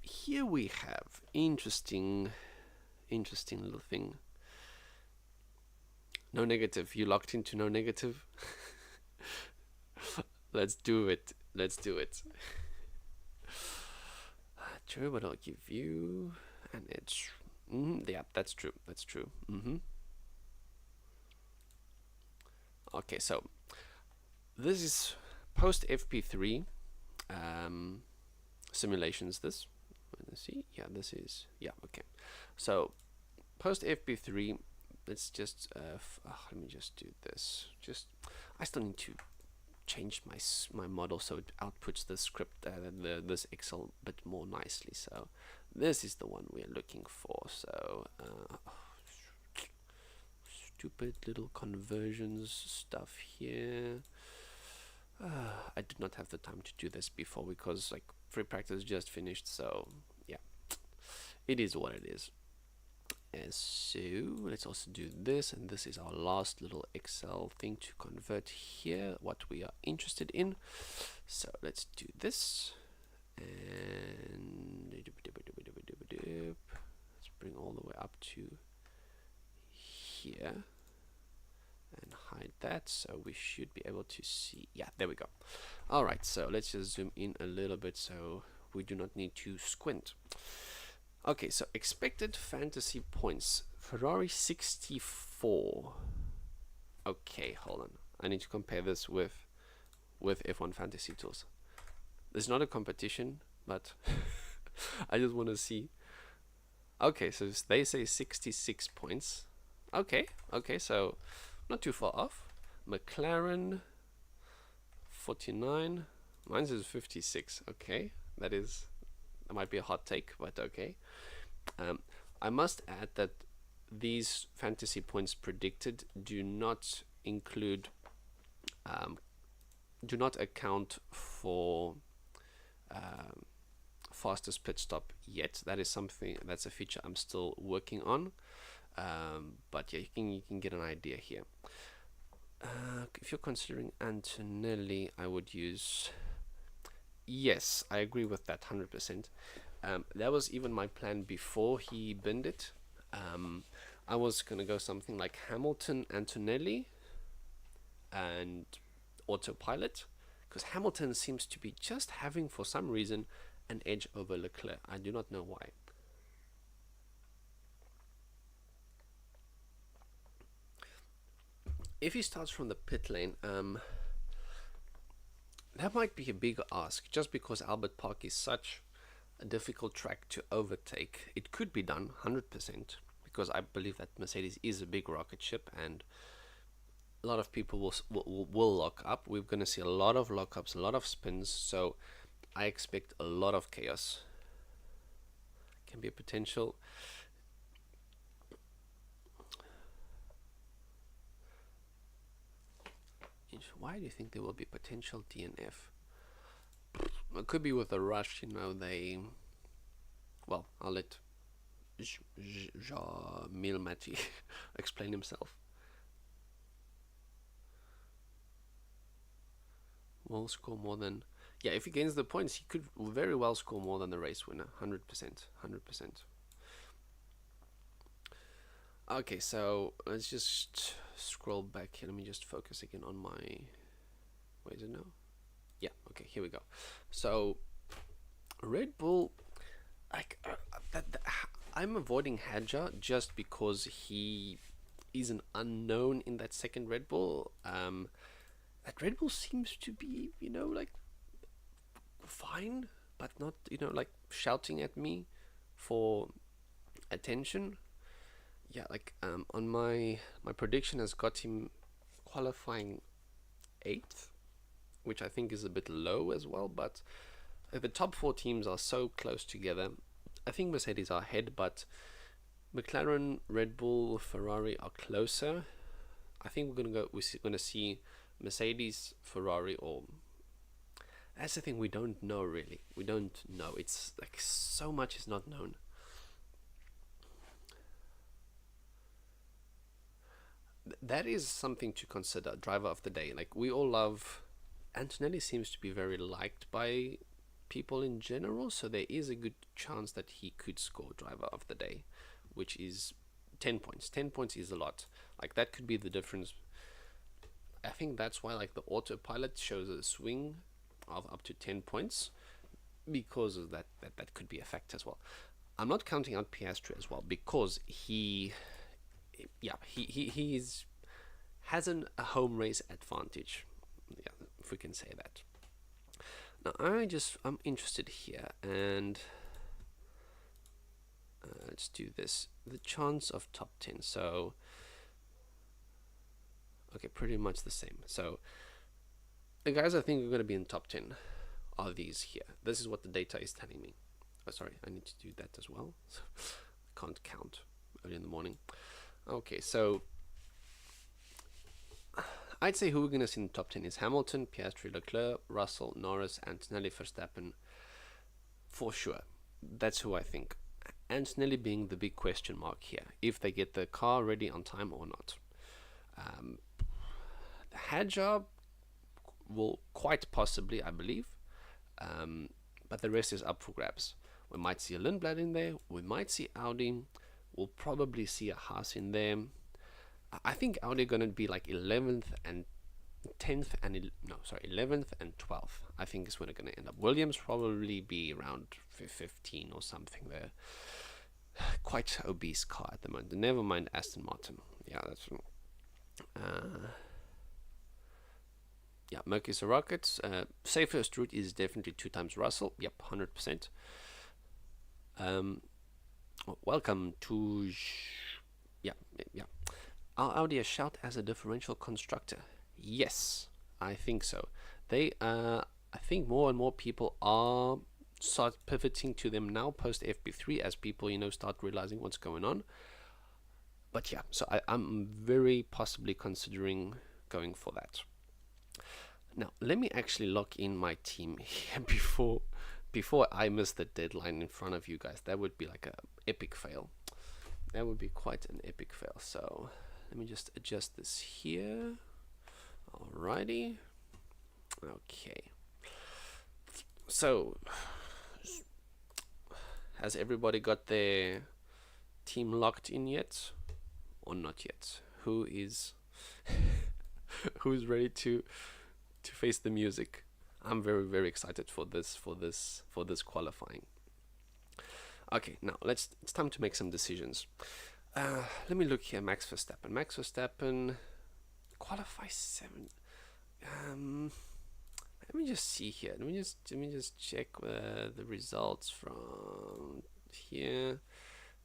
S1: here we have interesting little thing. No negative. You locked into no negative? Let's do it. True, but I'll give you an edge. Yeah, that's true. Okay, so this is post FP3 simulations. Let's see. Yeah, this is, yeah, okay. So post FP3, let's just let me just do this. I still need to change my model so it outputs the script, this Excel a bit more nicely. So this is the one we are looking for. So stupid little conversions stuff here. I did not have the time to do this before because like free practice just finished. So yeah, it is what it is. And so let's also do this, and this is our last little Excel thing to convert here, what we are interested in. So let's do this, and let's bring all the way up to here and hide that, so we should be able to see. Yeah, there we go. All right, so let's just zoom in a little bit so we do not need to squint. Okay, so expected fantasy points. Ferrari 64. Okay, hold on. I need to compare this with F1 Fantasy Tools. There's not a competition, but I just want to see. Okay, so they say 66 points. Okay, so not too far off. McLaren 49. Mine says 56. Okay, that might be a hot take, but okay. I must add that these fantasy points predicted do not include, do not account for fastest pit stop yet. That is something, that's a feature I'm still working on. But yeah, you can get an idea here. If you're considering Antonelli, I would use. Yes, I agree with that 100%. That was even my plan before he binned it. I was gonna go something like Hamilton, Antonelli, and Autopilot, because Hamilton seems to be just having, for some reason, an edge over Leclerc. I do not know why. If he starts from the pit lane, that might be a big ask, just because Albert Park is such a difficult track to overtake. It could be done 100%, because I believe that Mercedes is a big rocket ship, and a lot of people will lock up. We're going to see a lot of lockups, a lot of spins, so I expect a lot of chaos. Can be a potential. Why do you think there will be potential DNF? It could be with a rush, you know, well, I'll let Jamil Mati explain himself. Will score more than... Yeah, if he gains the points, he could very well score more than the race winner. 100%. 100%. Okay, so let's just scroll back here. Let me just focus again on my... Where is it now? Yeah, okay, here we go. So, Red Bull... I'm avoiding Hadja just because he is an unknown in that second Red Bull. That Red Bull seems to be, you know, like, fine, but not, you know, like, shouting at me for attention. Yeah, like, on my prediction has got him qualifying 8th, which I think is a bit low as well, but the top 4 teams are so close together. I think Mercedes are ahead, but McLaren, Red Bull, Ferrari are closer. I think we're gonna see Mercedes, Ferrari, or... That's the thing, we don't know really. We don't know. It's like so much is not known. That is something to consider. Driver of the day. Like, we all love... Antonelli seems to be very liked by people in general, so there is a good chance that he could score driver of the day, which is 10 points. 10 points is a lot. Like, that could be the difference. I think that's why, like, the Autopilot shows a swing of up to 10 points, because of that could be a fact as well. I'm not counting out Piastri as well, because he has a home race advantage. Yeah, if we can say that. Now I'm interested here, and let's do this. The chance of top 10. So okay, pretty much the same. So the guys I think are going to be in top 10 are these here. This is what the data is telling me. Oh, sorry, I need to do that as well. So I can't count early in the morning. Okay, so I'd say who we're going to see in the top 10 is Hamilton, Piastri, Leclerc, Russell, Norris, Antonelli, Verstappen, for sure. That's who I think. Antonelli being the big question mark here, if they get the car ready on time or not. Hadja will quite possibly, I believe, but the rest is up for grabs. We might see a Lindblad in there, we might see Audi, we'll probably see a Haas in there. I think Audi are going to be like 11th and 10th and 11th and 12th. I think is when they're going to end up. Williams probably be around 15 or something there. Quite obese car at the moment. Never mind Aston Martin. Yeah, that's... yeah, Mercury's a rocket. Safest route is definitely 2 times Russell. Yep, 100%. Welcome to... Yeah. Are Audi a shout as a differential constructor? Yes, I think so. They, I think more and more people are start pivoting to them now post FP3 as people, you know, start realizing what's going on. But yeah, so I'm very possibly considering going for that. Now, let me actually lock in my team here before I miss the deadline in front of you guys. That would be like an epic fail. That would be quite an epic fail. So let me just adjust this here. Alrighty. Okay. So, has everybody got their team locked in yet? Or not yet? Who is who's ready to face the music? I'm very, very excited for this qualifying. Okay, now it's time to make some decisions. Let me look here. Max Verstappen qualify 7. Let me just see here. Let me just check the results from here.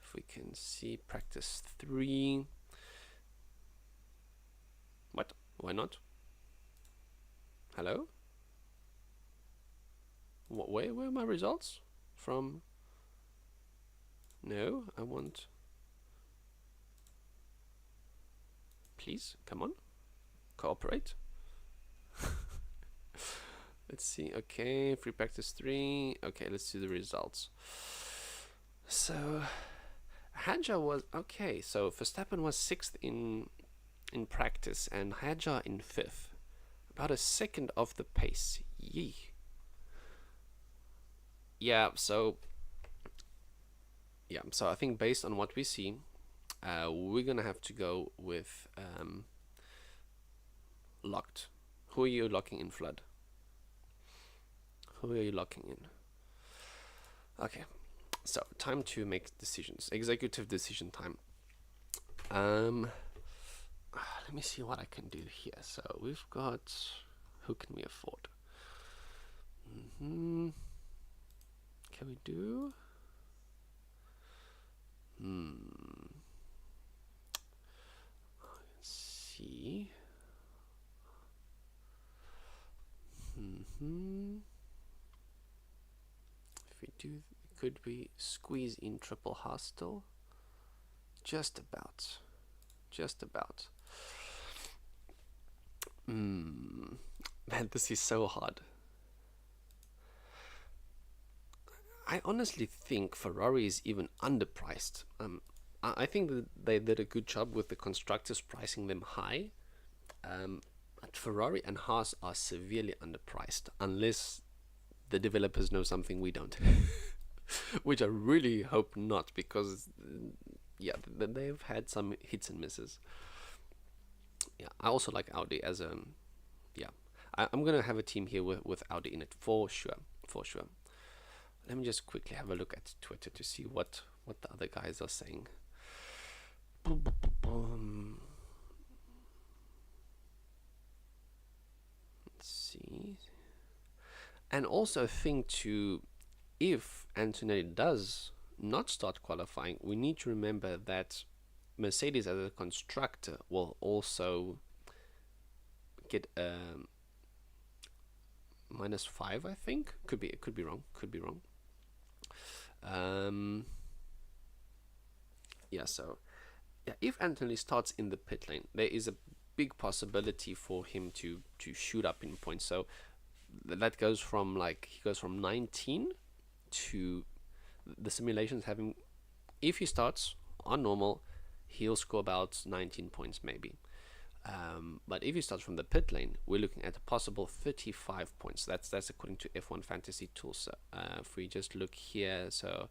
S1: If we can see practice 3. What? Why not? Hello? Where were my results from? No, I want... Please, come on. Cooperate. Let's see. Okay, free practice 3. Okay, let's see the results. So Hadjar was okay. So Verstappen was 6th in practice and Hadjar in 5th. About a second off the pace. Yee. Yeah, so I think based on what we see, we're gonna have to go with locked. Who are you locking in, Flood? Who are you locking in? Okay, so time to make decisions. Executive decision time. Let me see what I can do here. So we've got, who can we afford? Can we do? Let's see. If we do, could we squeeze in triple hostile? Just about. Just about. Man, this is so hard. I honestly think Ferrari is even underpriced. I think that they did a good job with the constructors pricing them high. But Ferrari and Haas are severely underpriced, unless the developers know something we don't. Which I really hope not, because yeah, they've had some hits and misses. Yeah, I also like Audi as a I'm gonna have a team here with Audi in it for sure. Let me just quickly have a look at Twitter to see what the other guys are saying. Let's see. And also think to, if Antonelli does not start qualifying, we need to remember that Mercedes as a constructor will also get -5, I think. Could be wrong. Yeah, so yeah, if Anthony starts in the pit lane, there is a big possibility for him to shoot up in points. So that goes from, like, he goes from 19 to, the simulations have him, if he starts on normal, he'll score about 19 points maybe. But if he starts from the pit lane, we're looking at a possible 35 points. That's according to F1 Fantasy Tools. If we just look here, so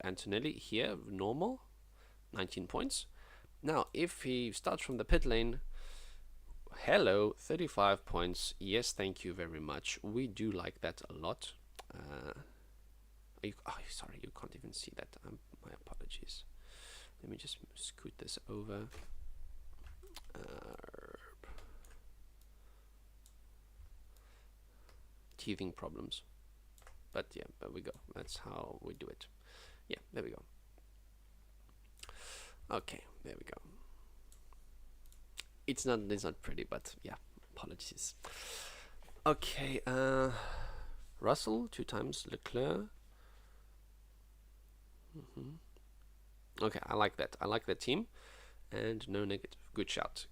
S1: Antonelli here, normal, 19 points. Now, if he starts from the pit lane, hello, 35 points. Yes, thank you very much. We do like that a lot. Sorry, you can't even see that. My apologies. Let me just scoot this over. Teething problems. But yeah, there we go. That's how we do it. Yeah, there we go. Okay, there we go. It's not pretty, but yeah, apologies. Okay, Russell 2 times Leclerc. Okay, I like that. I like that team. And no negative. Good shout.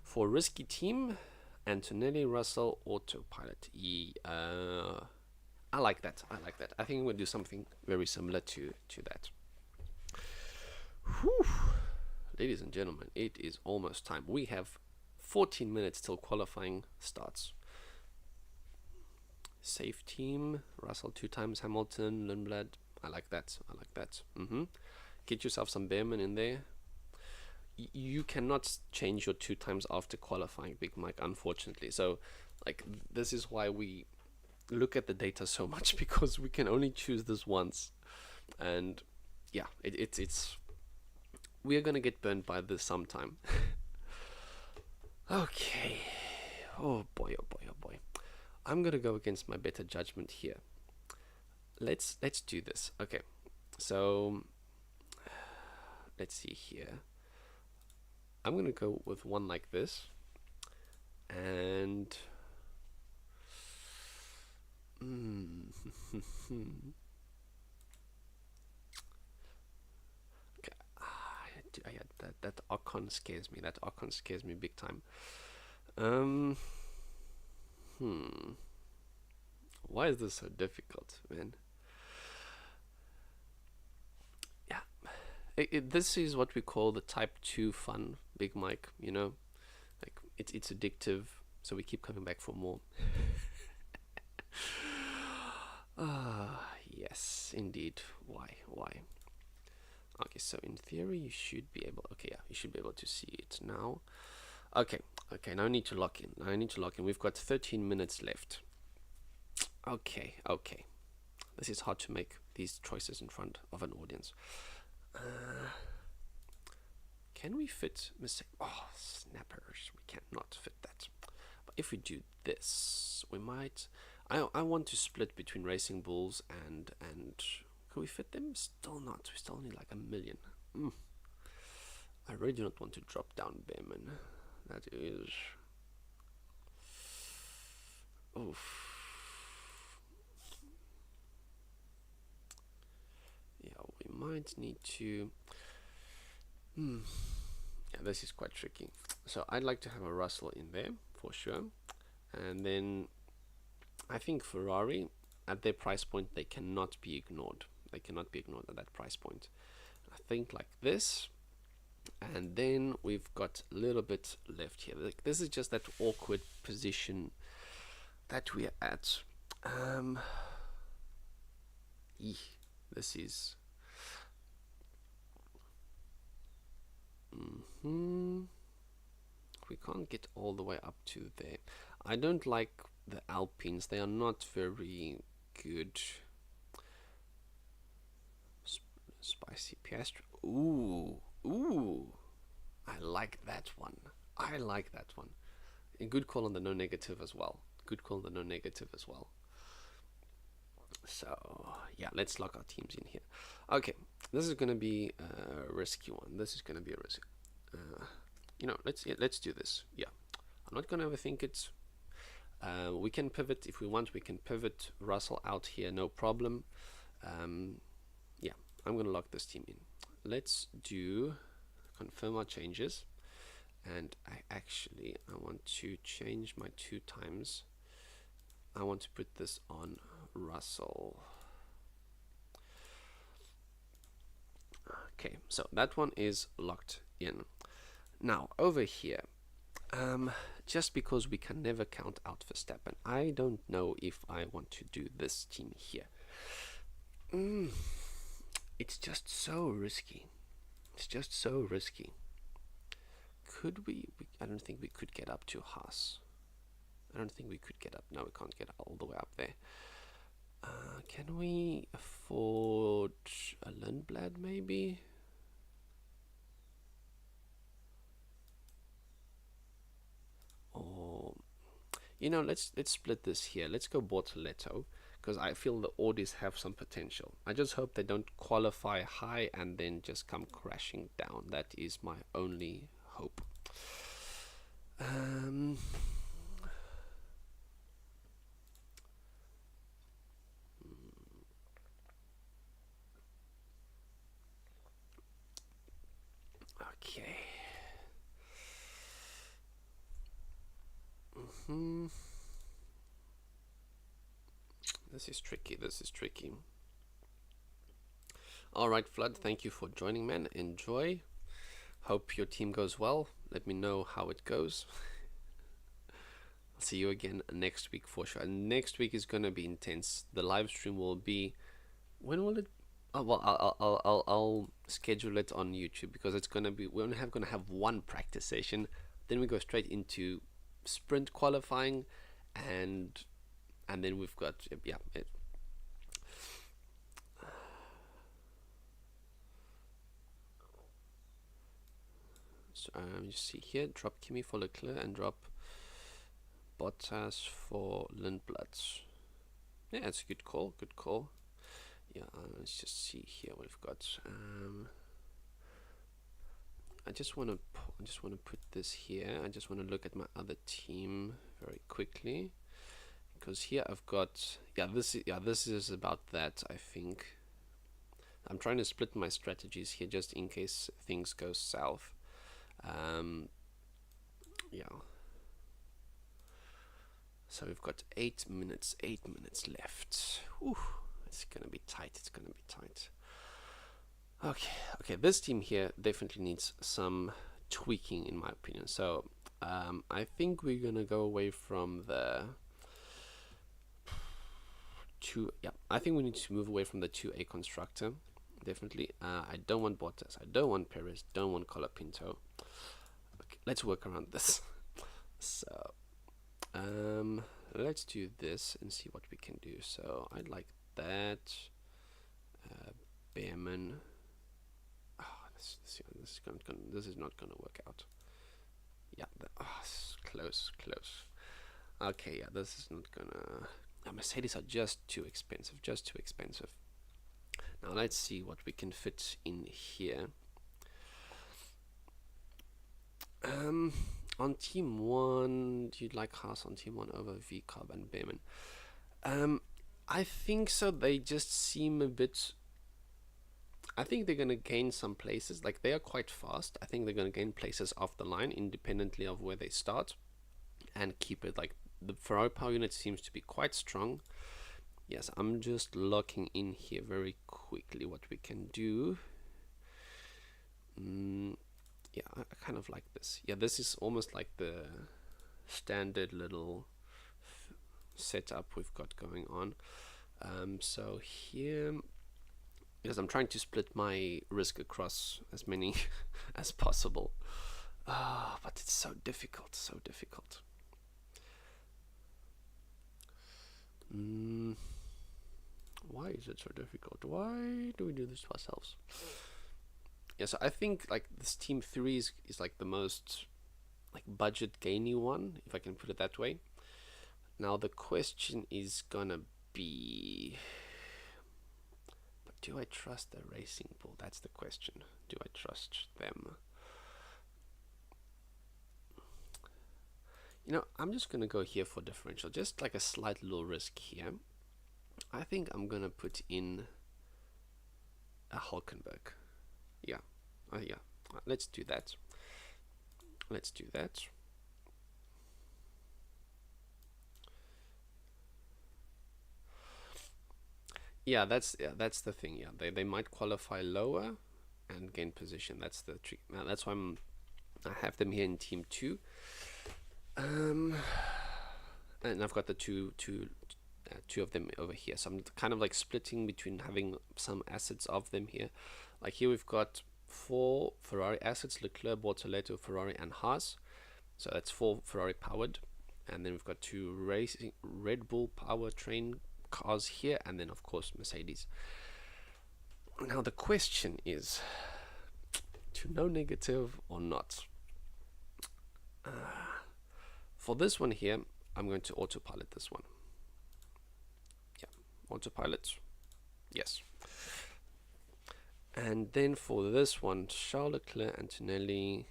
S1: For risky team, Antonelli, Russell, Autopilot. I like that. I think we'll do something very similar to that. Whew. Ladies and gentlemen, it is almost time. We have 14 minutes till qualifying starts. Safe team, Russell 2 times Hamilton, Lundblad. I like that. Get yourself some Behrman in there. You cannot change your 2 times after qualifying, Big Mike, unfortunately. So, like, this is why we look at the data so much, because we can only choose this once. And yeah, it's we are gonna get burned by this sometime. Okay. Oh boy. I'm gonna go against my better judgment here. Let's do this. Okay. So let's see here. I'm gonna go with one like this, and okay. That Ocon scares me. That Ocon scares me big time. Why is this so difficult, man? Yeah, this is what we call the type 2 fun, Big Mike, you know? Like, it's addictive, so we keep coming back for more. Yes, indeed. Why? Okay, so in theory you should be able, okay, yeah, you should be able to see it now. Okay, now I need to lock in. We've got 13 minutes left. Okay. This is hard to make these choices in front of an audience. Can we fit mistake? Oh, snappers. We cannot fit that. But if we do this, we might. I want to split between Racing Bulls and can we fit them? Still not. We still need like 1 million. I really do not want to drop down Behrman. That is. Oof. Yeah, we might need to. Yeah, this is quite tricky. So I'd like to have a Russell in there for sure, and then I think Ferrari at their price point they cannot be ignored. They cannot be ignored at that price point. I think like this, and then we've got a little bit left here. Like, this is just that awkward position that we're at. This is. We can't get all the way up to there. I don't like the Alpines. They are not very good. Spicy Piastri. Ooh. I like that one. A good call on the no negative as well. So yeah, let's lock our teams in here. Okay, this is gonna be a risky one. Let's do this. Yeah, I'm not gonna overthink it. We can pivot if we want. We can pivot Russell out here, no problem. Yeah, I'm gonna lock this team in. Let's do confirm our changes, and I want to change my 2 times. I want to put this on Russell. Okay, so that one is locked in. Now over here, just because we can never count out Verstappen, I don't know if I want to do this team here. It's just so risky. Could we? I don't think we could get up to Haas. No, we can't get all the way up there. Can we afford a Lundblad maybe? Or, let's split this here. Let's go Bortoletto, because I feel the Audis have some potential. I just hope they don't qualify high and then just come crashing down. That is my only hope. Okay. This is tricky. Alright, Flood, thank you for joining, man. Enjoy. Hope your team goes well. Let me know how it goes. I'll see you again next week for sure. Next week is gonna be intense. The live stream will be. When will it? Oh, well, I'll schedule it on YouTube, because it's gonna be. We're only gonna have 1 practice session. Then we go straight into sprint qualifying, and then we've got So you see here, drop Kimi for Leclerc and drop Bottas for Lundblad. Yeah, it's a good call. Yeah, let's just see here what we've got. I just want to put this here. I just want to look at my other team very quickly, because here I've got this is about that. I think I'm trying to split my strategies here just in case things go south. Yeah. So we've got 8 minutes left. Whew, it's gonna be tight, it's gonna be tight. Okay, this team here definitely needs some tweaking in my opinion. So I think we're gonna go away from the I think we need to move away from the 2A constructor. Definitely. I don't want Bottas, I don't want Perez, don't want Colapinto. Okay, let's work around this. So let's do this and see what we can do. So I'd like that. Behrman. Oh, this is not gonna work out. Yeah, close. Okay, yeah, this is not gonna. Mercedes are just too expensive. Now let's see what we can fit in here. On team 1, do you like Haas on team 1 over V-Carb and Behrman? I think so. They just seem a bit. I think they're going to gain some places. Like, they are quite fast. I think they're going to gain places off the line independently of where they start and keep it. Like, the Ferrari power unit seems to be quite strong. Yes, I'm just locking in here very quickly what we can do. Yeah, I kind of like this. Yeah, this is almost like the standard little setup we've got going on. So here, because I'm trying to split my risk across as many as possible. But it's so difficult, Why is it so difficult? Why do we do this to ourselves? Yeah, so I think like this team 3 is like the most like budget gainy one, if I can put it that way. Now the question is gonna be, but do I trust the Racing Bull? That's the question. Do I trust them? You know, I'm just gonna go here for differential, just like a slight little risk here. I think I'm gonna put in a Hulkenberg. Yeah, let's do that. Yeah, that's the thing. Yeah, they might qualify lower and gain position. That's the trick. Now that's why I have them here in team 2. And I've got the two of them over here. So I'm kind of like splitting between having some assets of them here. Like here we've got 4 Ferrari assets: Leclerc, Bortoleto, Ferrari, and Haas. So that's 4 Ferrari powered, and then we've got 2 Red Bull powertrain cars here, and then of course Mercedes. Now the question is, to no negative or not? For this one here, I'm going to autopilot this one. Yeah, autopilot. Yes. And then for this one, Charles Leclerc, Antonelli,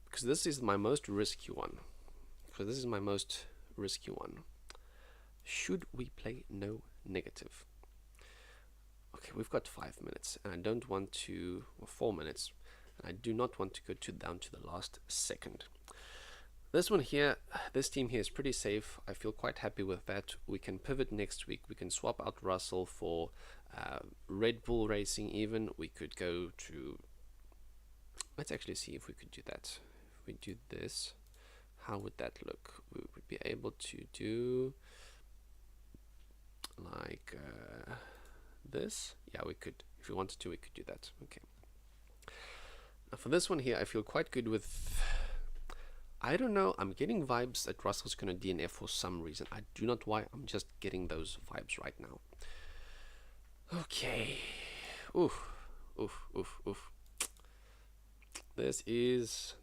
S1: because this is my most risky one. Should we play no negative? Okay, we've got 5 minutes, and I don't want to, or 4 minutes, and I do not want to go down to the last second. This one here, this team here is pretty safe. I feel quite happy with that. We can pivot next week. We can swap out Russell for Red Bull Racing even. We could go to, let's actually see if we could do that. If we do this, how would that look? We would be able to do like this. Yeah, we could. If we wanted to, we could do that. Okay. Now for this one here, I feel quite good with, I don't know, I'm getting vibes that Russell's going to DNF for some reason. I do not know why, I'm just getting those vibes right now. Okay. Oof. This is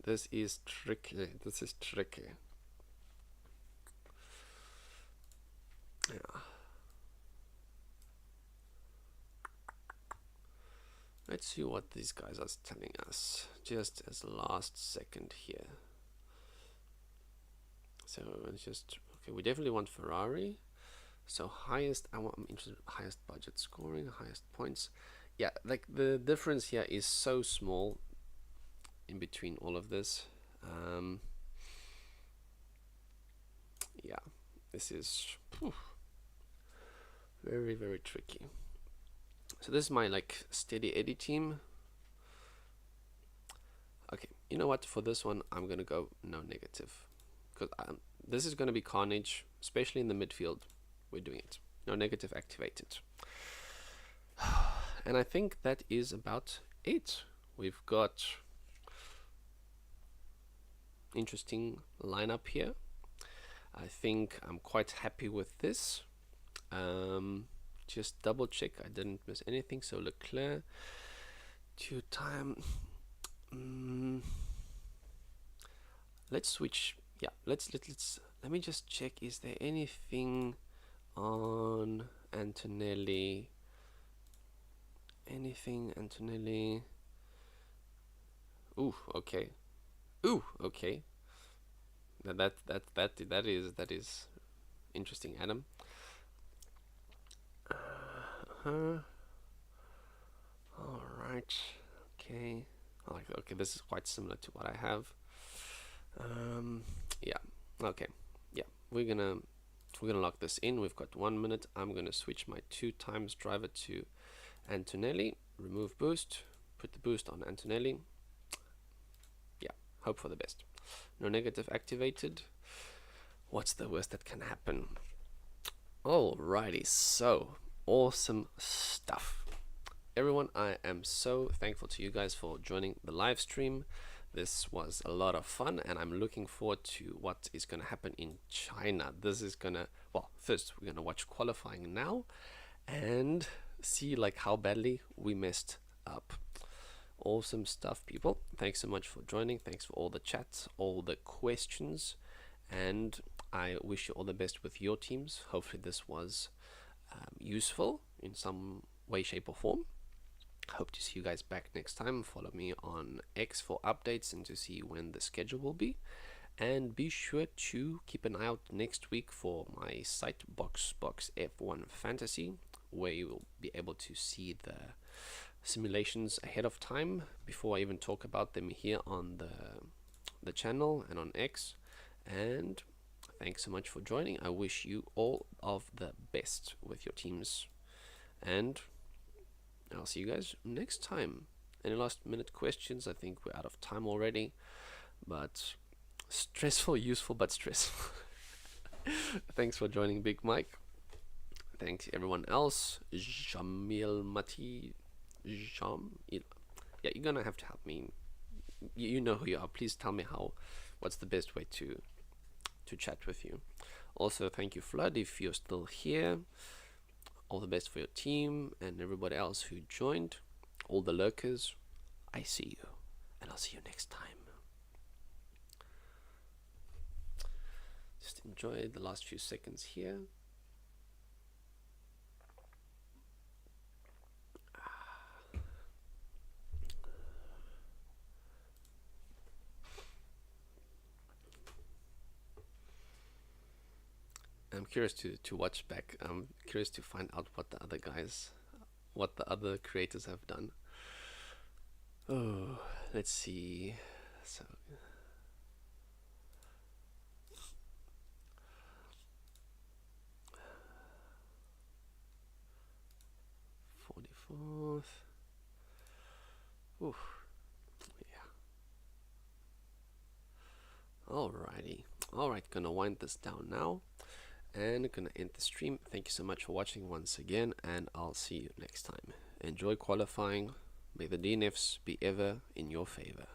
S1: tricky. Yeah. Let's see what these guys are telling us, just as last second here. So it's just, okay, we definitely want Ferrari. So highest, I'm interested in highest budget scoring, highest points. Yeah, like the difference here is so small in between all of this. yeah, this is very, very tricky. So this is my like steady Eddie team. Okay, you know what? For this one, I'm gonna go no negative, because this is gonna be carnage, especially in the midfield. We're doing it. No negative activated. And I think that is about it. We've got interesting lineup here. I think I'm quite happy with this. Just double check I didn't miss anything. So Leclerc, 2-time. Let's switch. Yeah, let's let me just check. Is there anything on Antonelli? Anything Antonelli? Ooh, okay. Ooh, okay. That is interesting, Adam. All right. Okay. Okay, this is quite similar to what I have. Yeah. Okay. Yeah, we're gonna lock this in. We've got 1 minute. I'm gonna switch my 2-times driver to Antonelli. Remove boost. Put the boost on Antonelli. Yeah. Hope for the best. No negative activated. What's the worst that can happen? Alrighty. So awesome stuff. Everyone, I am so thankful to you guys for joining the live stream. This was a lot of fun, and I'm looking forward to what is going to happen in China. This is gonna, well, first we're gonna watch qualifying now and see like how badly we messed up. Awesome stuff, people. Thanks so much for joining. Thanks for all the chats, all the questions, and I wish you all the best with your teams. Hopefully this was useful in some way, shape or form. Hope to see you guys back next time. Follow me on X for updates and to see when the schedule will be. And be sure to keep an eye out next week for my site Box F1 Fantasy, where you will be able to see the simulations ahead of time before I even talk about them here on the channel and on X. And thanks so much for joining. I wish you all of the best with your teams, and I'll see you guys next time. Any last minute questions? I think we're out of time already, but stressful, useful, but stressful. Thanks for joining, Big Mike. Thanks everyone else. Jamil Mati. Yeah, you're gonna have to help me. You know who you are. Please tell me what's the best way to chat with you. Also, thank you, Flood, if you're still here. All the best for your team and everybody else who joined. All the lurkers, I see you, and I'll see you next time. Just enjoy the last few seconds here. I'm curious to watch back. I'm curious to find out what the other creators have done. Oh, let's see. So 44th. Oof. Yeah. Alrighty. Alright, gonna wind this down now. And gonna end the stream. Thank you so much for watching once again, and I'll see you next time. Enjoy qualifying. May the DNFs be ever in your favor.